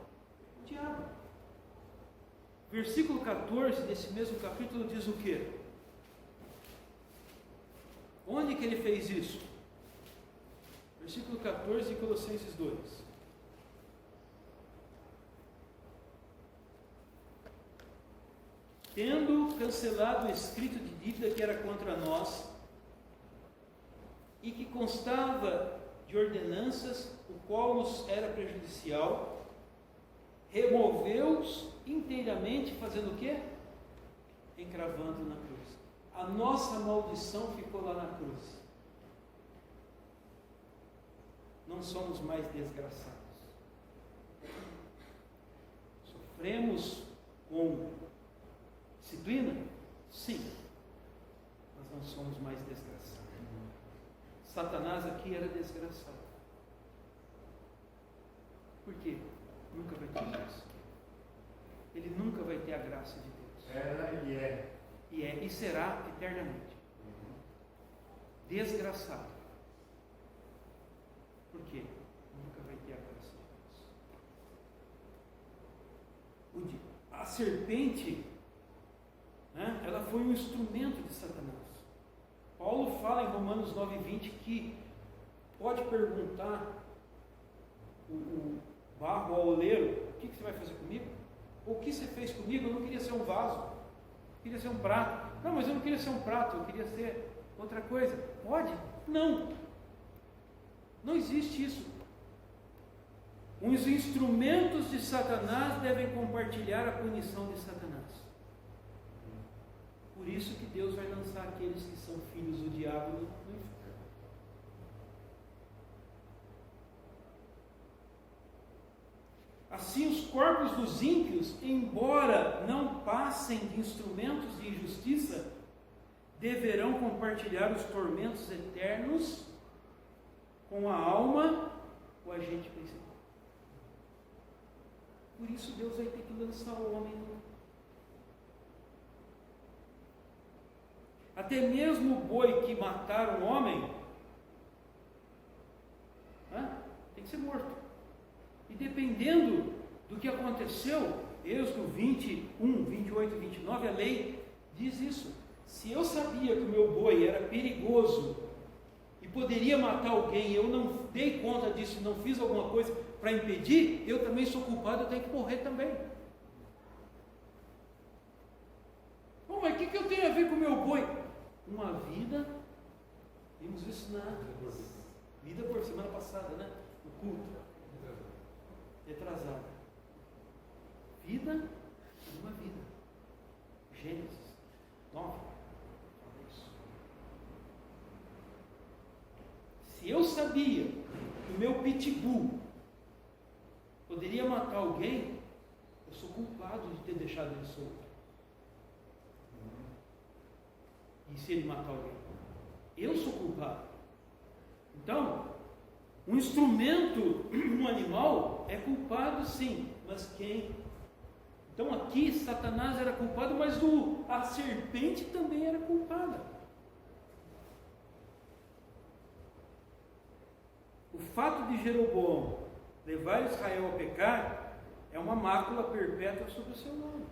o diabo. Versículo 14 desse mesmo capítulo diz o quê? Onde que ele fez isso? Versículo 14 de Colossenses 2. Tendo cancelado o escrito de dívida que era contra nós e que constava de ordenanças, o qual nos era prejudicial, removeu-os inteiramente, fazendo o quê? Encravando na cruz. A nossa maldição ficou lá na cruz. Não somos mais desgraçados. Sofremos com disciplina? Sim. Mas não somos mais desgraçados. Satanás aqui era desgraçado. Por quê? Nunca vai ter isso. Ele nunca vai ter a graça de Deus. Era e é. E será eternamente. Desgraçado. Por quê? Nunca vai ter a graça de Deus. A serpente, né, ela foi um instrumento de Satanás. Paulo fala em Romanos 9:20 que pode perguntar o barro ao oleiro: o que você vai fazer comigo? Ou o que você fez comigo? Eu não queria ser um vaso, eu queria ser um prato. Não, mas eu não queria ser um prato, eu queria ser outra coisa. Pode? Não. Não existe isso. Os instrumentos de Satanás devem compartilhar a punição de Satanás. Por isso que Deus vai lançar aqueles que são filhos do diabo no inferno. Assim, os corpos dos ímpios, embora não passem de instrumentos de injustiça, deverão compartilhar os tormentos eternos com a alma, o agente principal. Por isso Deus vai ter que lançar o homem no... Até mesmo o boi que matar um homem tem que ser morto. E dependendo do que aconteceu, Êxodo 21, 28 e 29, a lei diz isso. Se eu sabia que o meu boi era perigoso e poderia matar alguém, e eu não dei conta disso, não fiz alguma coisa para impedir, eu também sou culpado, eu tenho que morrer também. Bom, mas o que eu tenho a ver com o meu boi? Uma vida, vimos isso na vida por semana passada, né? No culto. Retrasada. Vida de uma vida. Gênesis 9. Fala isso. Se eu sabia que o meu pitbull poderia matar alguém, eu sou culpado de ter deixado ele solto. E se ele matar alguém? Eu sou culpado. Então, um instrumento, um animal, é culpado sim, mas quem? Então aqui Satanás era culpado, mas a serpente também era culpada. fato de Jeroboão levar Israel a pecar é uma mácula perpétua sobre o seu nome.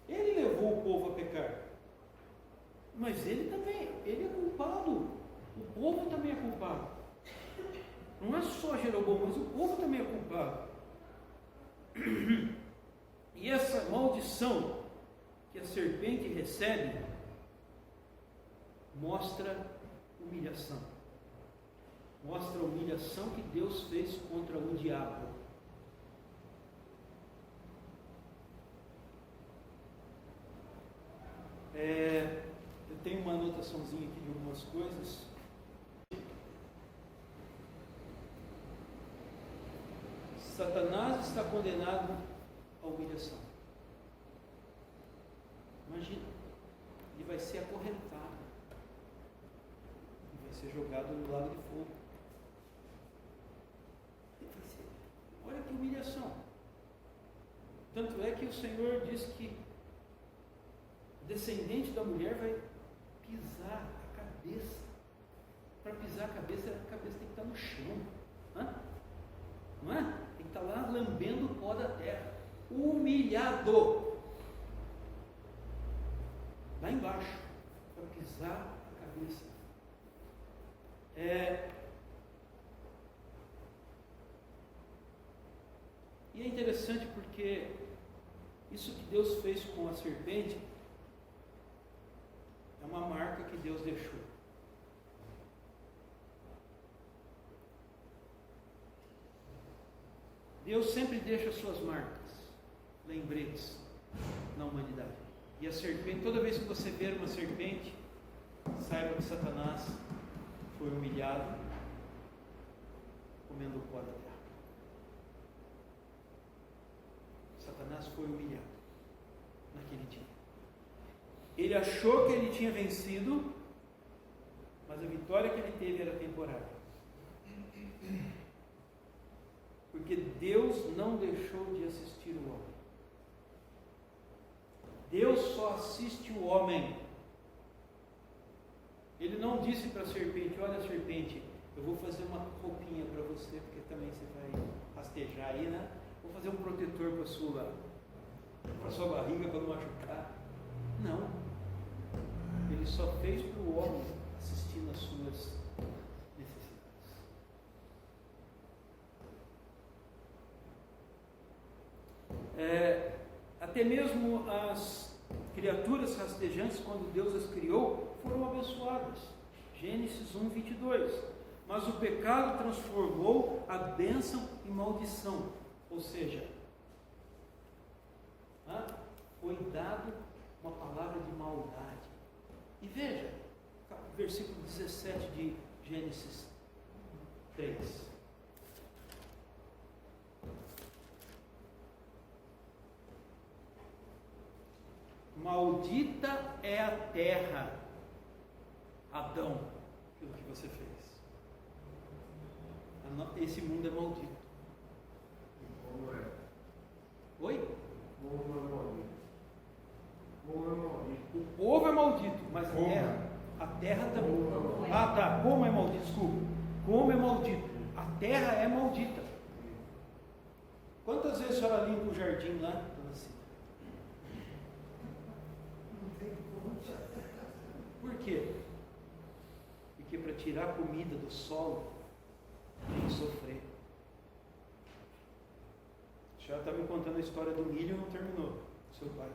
Ele levou o povo a pecar. Mas ele também, ele é culpado. O povo também é culpado. Não é só Jeroboão, mas o povo também é culpado. E essa maldição que a serpente recebe mostra humilhação. Mostra a humilhação que Deus fez contra o diabo. Eu tenho uma anotaçãozinha aqui de algumas coisas. Satanás está condenado à humilhação. Imagina, ele vai ser acorrentado e vai ser jogado no lago de fogo. Olha que humilhação. Tanto é que o Senhor diz que o descendente da mulher vai pisar a cabeça. Para pisar a cabeça tem que estar no chão. Não é? Tem que estar lá lambendo o pó da terra. Humilhado. Lá embaixo. Para pisar a cabeça. E é interessante porque isso que Deus fez com a serpente é uma marca que Deus deixou. Deus sempre deixa suas marcas, lembretes na humanidade. E a serpente, toda vez que você ver uma serpente, saiba que Satanás foi humilhado, comendo o pó da terra. Satanás foi humilhado naquele dia. Ele achou que ele tinha vencido, mas a vitória que ele teve era temporária. Porque Deus não deixou de assistir o homem. Deus só assiste o homem. Ele não disse para a serpente: olha, serpente, eu vou fazer uma roupinha para você, porque também você vai rastejar aí, né? Vou fazer um protetor para sua barriga, para não machucar. Não. Ele só fez para o homem assistindo às suas necessidades. Até mesmo as criaturas rastejantes, quando Deus as criou, foram abençoadas. Gênesis 1, 22. Mas o pecado transformou a bênção em maldição. Ou seja, foi dado uma palavra de maldade. E veja, versículo 17 de Gênesis 3. Maldita é a terra, Adão, pelo que você fez. Esse mundo é maldito. Como é? Oi? Como é maldito? Como é maldito? O povo é maldito, mas a terra também. Ah, tá. Como é maldito? Desculpa. Como é maldito? A terra é maldita. Quantas vezes a senhora limpa o jardim lá, dona Cida? Por quê? Porque para tirar a comida do solo tem que sofrer. A senhora está me contando a história do milho e não terminou, seu pai.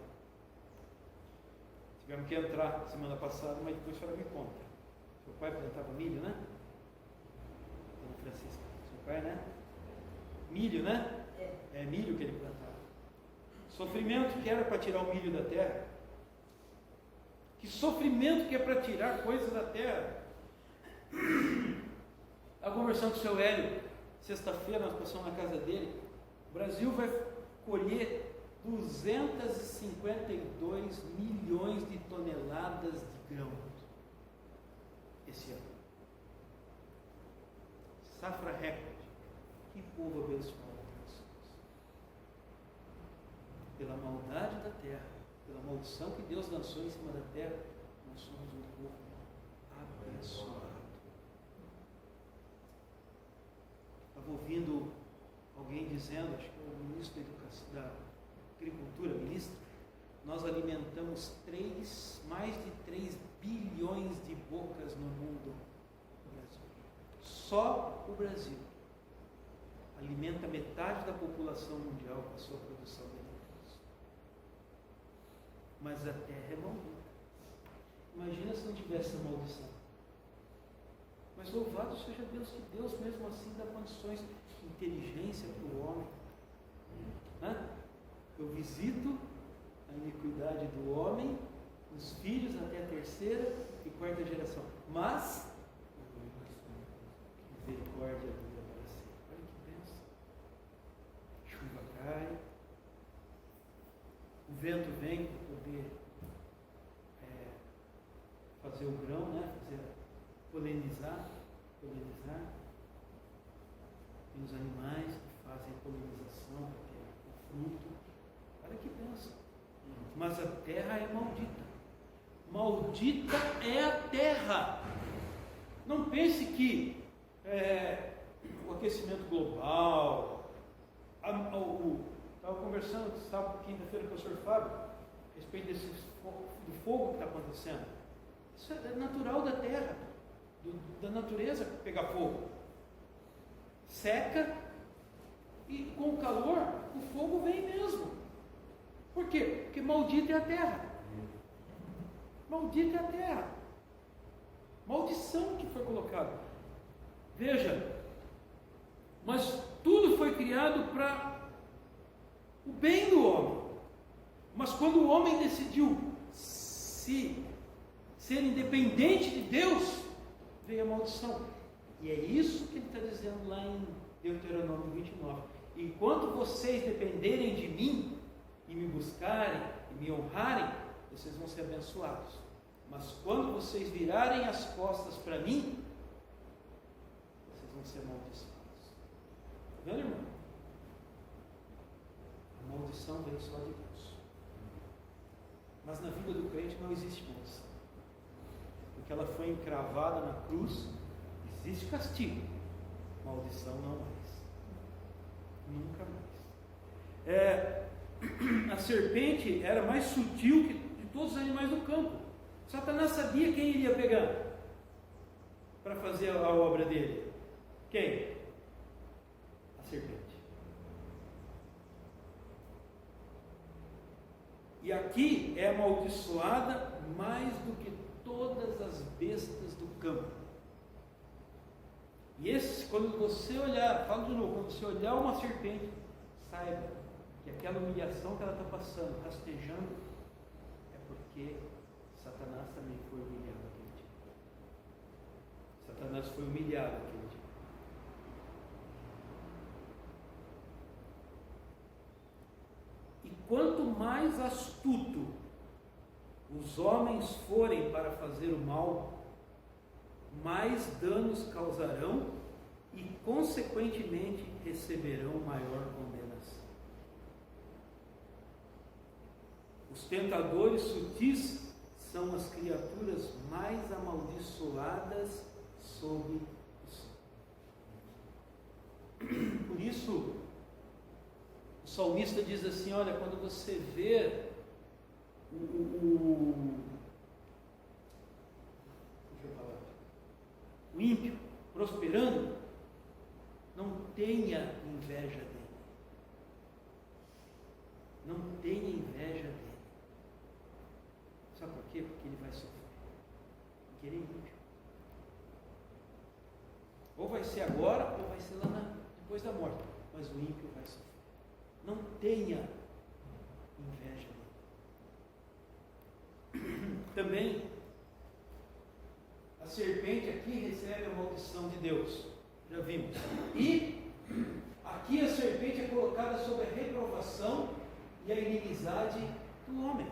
Tivemos que entrar semana passada, mas depois a senhora me conta. Seu pai plantava milho, né? Dona Francisca, seu pai, né? Milho, né? É milho que ele plantava. Sofrimento que era para tirar o milho da terra. Que sofrimento que é para tirar coisas da terra. Estava conversando com o seu Hélio, sexta-feira nós passamos na casa dele. O Brasil vai colher 252 milhões de toneladas de grãos esse ano. Safra recorde. Que povo abençoado que nós somos. Pela maldade da terra, pela maldição que Deus lançou em cima da terra, nós somos um povo abençoado. ouvindo alguém dizendo, acho que é o ministro da Agricultura, ministro, nós alimentamos mais de 3 bilhões de bocas no mundo, no Brasil. Só o Brasil alimenta metade da população mundial com a sua produção de alimentos. Mas a terra é maldita. Imagina se não tivesse a maldição. Mas louvado seja Deus, que Deus mesmo assim dá condições de inteligência para o homem. Eu visito a iniquidade do homem, os filhos até a 3ª e 4ª geração. Mas misericórdia dura para sempre. Olha que bênção. Chuva cai, o vento vem para poder fazer o grão, polinizar. Tem os animais que fazem a polinização para ter o fruto. Olha que bênção. Mas a terra é maldita. Maldita é a terra. Não pense que o aquecimento global, estava conversando sábado, quinta-feira com o professor Fábio, a respeito do fogo que está acontecendo. Isso é natural da terra, da natureza pegar fogo. Seca e com o calor o fogo vem mesmo. Por quê? Porque maldita é a terra. Maldita é a terra. Maldição que foi colocada. Veja, mas tudo foi criado para o bem do homem. Mas quando o homem decidiu ser independente de Deus, veio a maldição. E é isso que ele está dizendo lá em Deuteronômio 29. Enquanto vocês dependerem de mim, e me buscarem, e me honrarem, vocês vão ser abençoados. Mas quando vocês virarem as costas para mim, vocês vão ser amaldiçoados. Está vendo, irmão? A maldição vem só de Deus. Mas na vida do crente não existe maldição. Porque ela foi encravada na cruz, existe castigo. Maldição não mais. Nunca mais. A serpente era mais sutil que de todos os animais do campo. Satanás sabia quem iria pegar para fazer a obra dele. Quem? A serpente. E aqui é amaldiçoada mais do que todas as bestas do campo. E quando você olhar, falo de novo, quando você olhar uma serpente, saiba que aquela humilhação que ela está passando, rastejando, é porque Satanás também foi humilhado aquele dia. Satanás foi humilhado aquele dia. E quanto mais astuto os homens forem para fazer o mal, mais danos causarão e, consequentemente, receberão maior condenação. Os tentadores sutis são as criaturas mais amaldiçoadas sob o sol. Por isso, o salmista diz assim: olha, quando você vê o ímpio prosperando, não tenha inveja dele. Não tenha inveja dele. Sabe por quê? Porque ele vai sofrer. Porque ele é ímpio. Ou vai ser agora, ou vai ser lá depois da morte. Mas o ímpio vai sofrer. Não tenha inveja dele. Também, a serpente aqui recebe a maldição de Deus. Já vimos. E aqui a serpente é colocada sob a reprovação e a inimizade do homem.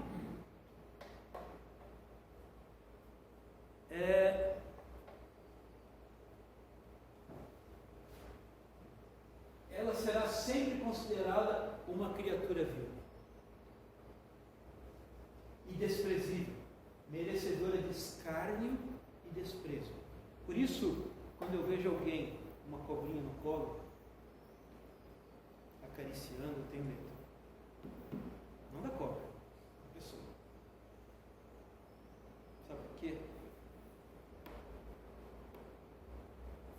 Ela será sempre considerada uma criatura vil e desprezível, merecedora de escárnio e desprezo. Por isso, quando eu vejo alguém, uma cobrinha no colo, acariciando, eu tenho medo. Não da cobra, da pessoa. Sabe por quê?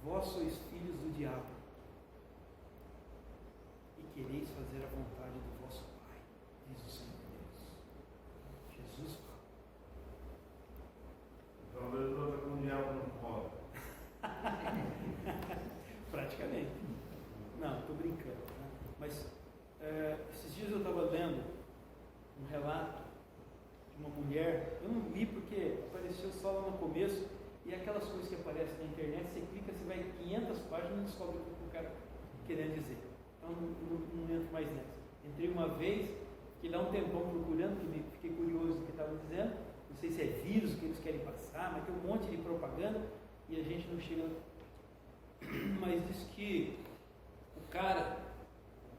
Vós sois filhos do diabo e quereis fazer a vontade do vosso Pai, diz o Senhor Deus. Jesus fala. Talvez outra com o diabo não rola. Praticamente. Não, estou brincando. Né? Mas esses dias eu estava lendo um relato de uma mulher, eu não li porque apareceu só lá no começo, e aquelas coisas que aparecem na internet, você clica, você vai 500 páginas e descobre o que o cara querendo dizer. Então não entro mais nessa. Entrei uma vez, fiquei lá um tempão procurando, fiquei curioso do que estava dizendo, não sei se é vírus que eles querem passar, mas tem um monte de propaganda e a gente não chega. Mas diz que o cara,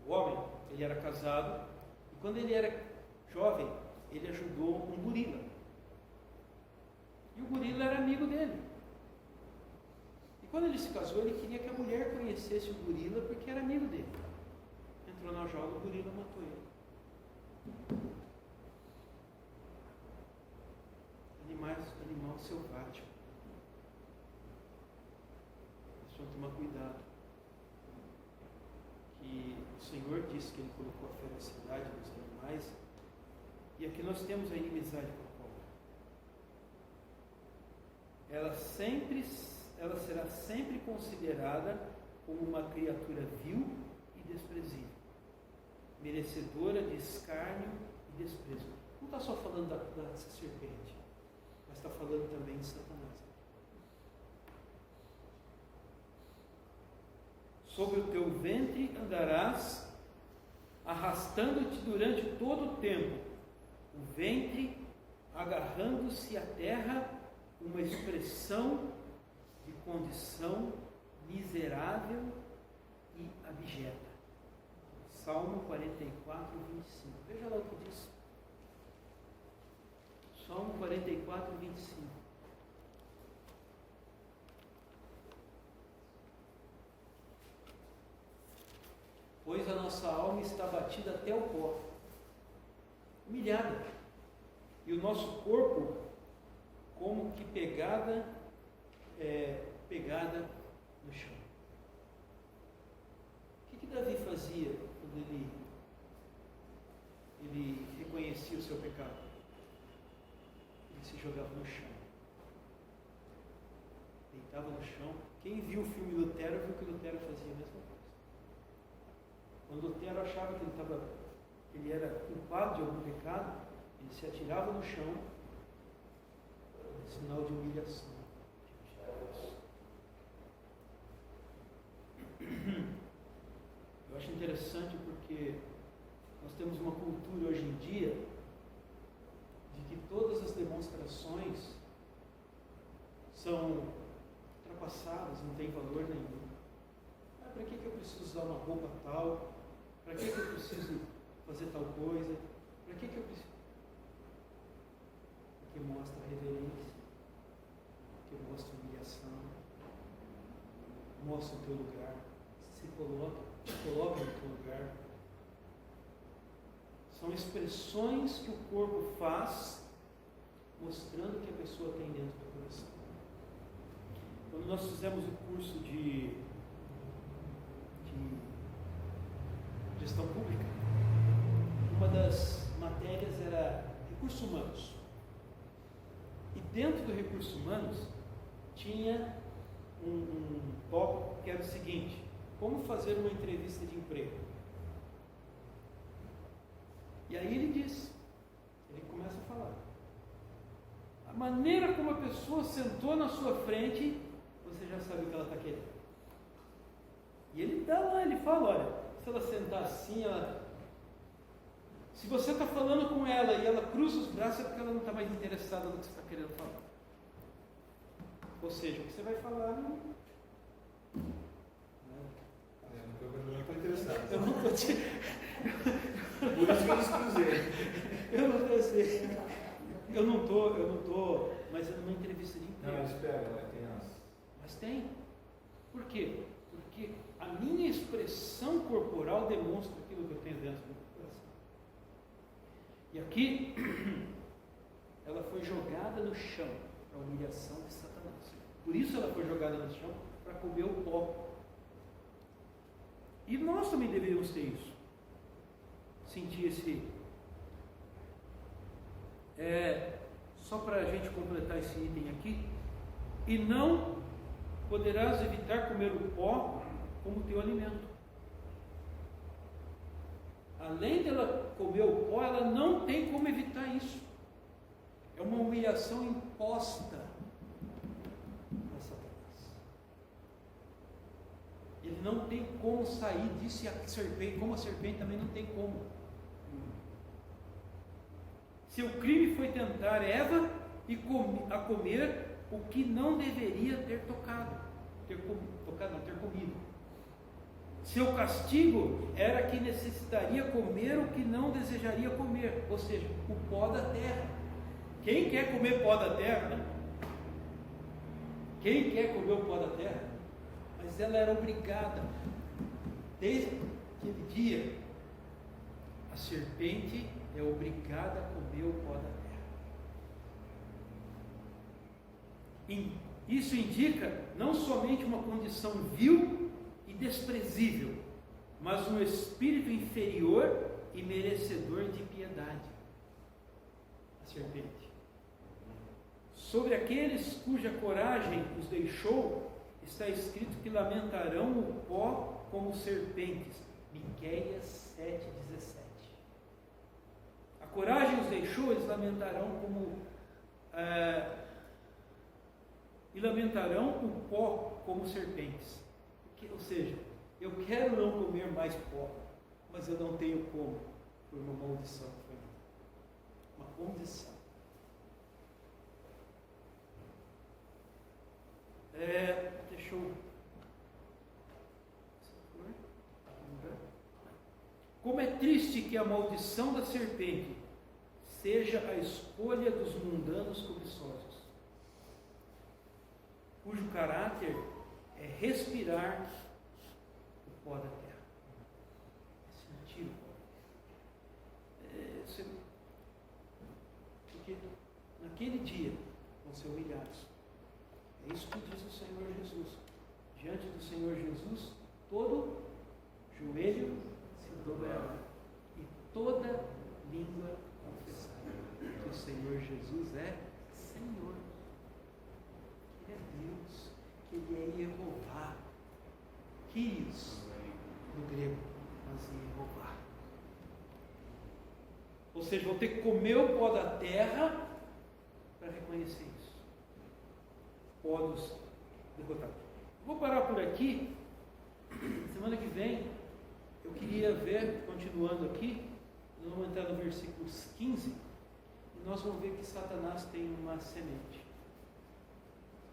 o homem, ele era casado e quando ele era jovem, ele ajudou um gorila. E o gorila era amigo dele. E quando ele se casou, ele queria que a mulher conhecesse o gorila porque era amigo dele. Entrou na jaula, o gorila matou ele. Animal selvagem. Nós precisamos tomar cuidado. Que o Senhor disse que Ele colocou a felicidade nos animais. E aqui nós temos a inimizade com a cobra. Ela será sempre considerada como uma criatura vil e desprezível, merecedora de escárnio e desprezo. Não está só falando da serpente, mas está falando também de Satanás. Sobre o teu ventre andarás, arrastando-te durante todo o tempo, o ventre agarrando-se à terra, uma expressão de condição miserável e abjeta. Salmo 44, 25. Veja lá o que diz. Salmo 44, 25. Pois a nossa alma está batida até o pó, humilhada, e o nosso corpo como que pegada no chão. O que Davi fazia quando ele reconhecia o seu pecado? Ele se jogava no chão, deitava no chão. Quem viu o filme Lutero viu que Lutero fazia a mesma coisa. Quando Lutero achava que ele era culpado de algum pecado, ele se atirava no chão, sinal de humilhação. Eu acho interessante porque nós temos uma cultura hoje em dia de que todas as demonstrações são ultrapassadas, não tem valor nenhum. Para que eu preciso usar uma roupa tal? Para que eu preciso fazer tal coisa? Para que eu preciso? Porque mostra reverência, porque mostra humilhação, mostra o teu lugar, te coloca no teu lugar. São expressões que o corpo faz, mostrando o que a pessoa tem dentro do coração. Quando nós fizemos o curso de gestão pública, uma das matérias era recursos humanos. E dentro do recursos humanos tinha um tópico que era o seguinte: como fazer uma entrevista de emprego. E aí ele começa a falar. A maneira como a pessoa sentou na sua frente, você já sabe o que ela está querendo. E ele dá lá, ele fala, olha, se ela sentar assim, se você está falando com ela e ela cruza os braços, é porque ela não está mais interessada no que você está querendo falar. Ou seja, o que você vai falar não... Eu não estou interessado. Eu não estou te... Por isso que eu descruzei. Eu não estou assim. Eu não estou, mas é numa entrevista de emprego. Não, espera, tem as... Mas tem. Por quê? Porque a minha expressão corporal demonstra aquilo aquilo que eu tenho dentro do meu coração. E aqui, ela foi jogada no chão para a humilhação de Satanás. Por isso ela foi jogada no chão, para comer o pó. E nós também deveríamos ter isso. Sentir esse... só para a gente completar esse item aqui. E não poderás evitar comer o pó como teu alimento. Além dela comer o pó, ela não tem como evitar isso. É uma humilhação imposta a Satanás. Ele não tem como sair disso, e a serpente, como a serpente também não tem como. Seu crime foi tentar Eva a comer o que não deveria ter ter comido. Seu castigo era que necessitaria comer o que não desejaria comer, ou seja, o pó da terra. Quem quer comer pó da terra, né? Quem quer comer o pó da terra? Mas ela era obrigada. Desde aquele dia, a serpente é obrigada a comer o pó da terra. Isso indica não somente uma condição vil e desprezível, mas um espírito inferior e merecedor de piedade. A serpente. Sobre aqueles cuja coragem os deixou, está escrito que lamentarão o pó como serpentes. Miqueias 7,17. A coragem os deixou, eles lamentarão e lamentarão o pó como serpentes. Ou seja, eu quero não comer mais pó, mas eu não tenho como, por uma maldição que foi uma condição. Deixa eu... Como é triste que a maldição da serpente seja a escolha dos mundanos cobiçosos, cujo caráter é respirar o pó da terra, sentir o pó. Porque naquele dia vão ser humilhados. É isso que diz o Senhor Jesus. Diante do Senhor Jesus, todo joelho se dobrará e toda língua confessará que o Senhor Jesus é Senhor. Ele é Deus, que Ele é Jeová. Kyrios, no grego, mas Jeová. Ou seja, vou ter que comer o pó da terra para reconhecer isso. Pó dos derrotados. Vou parar por aqui. Semana que vem eu queria ver, continuando aqui, nós vamos entrar no versículo 15 e nós vamos ver que Satanás tem uma semente,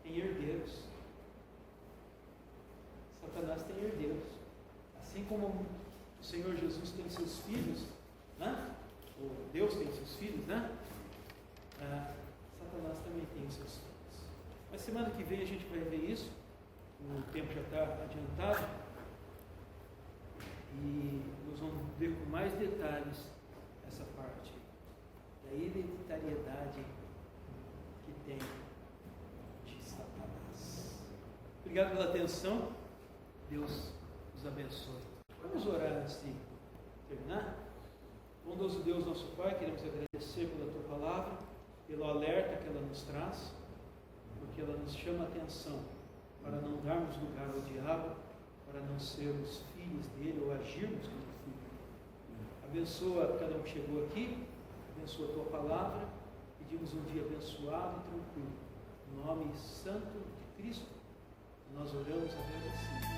tem herdeiros. Satanás tem herdeiros. Assim como o Senhor Jesus tem seus filhos, né? Ou Deus tem seus filhos, né? Satanás também tem os seus filhos. Mas semana que vem a gente vai ver isso. O tempo já está adiantado. E nós vamos ver com mais detalhes essa parte da hereditariedade que tem de Satanás. Obrigado pela atenção. Deus os abençoe. Vamos orar antes de terminar. Bondoso Deus, nosso Pai, queremos agradecer pela Tua palavra, pelo alerta que ela nos traz, porque ela nos chama a atenção para não darmos lugar ao diabo, para não sermos filhos dele ou agirmos como filhos dele. Abençoa cada um que chegou aqui, abençoa a Tua palavra, pedimos um dia abençoado e tranquilo. Em nome santo de Cristo, nós oramos agradecidos.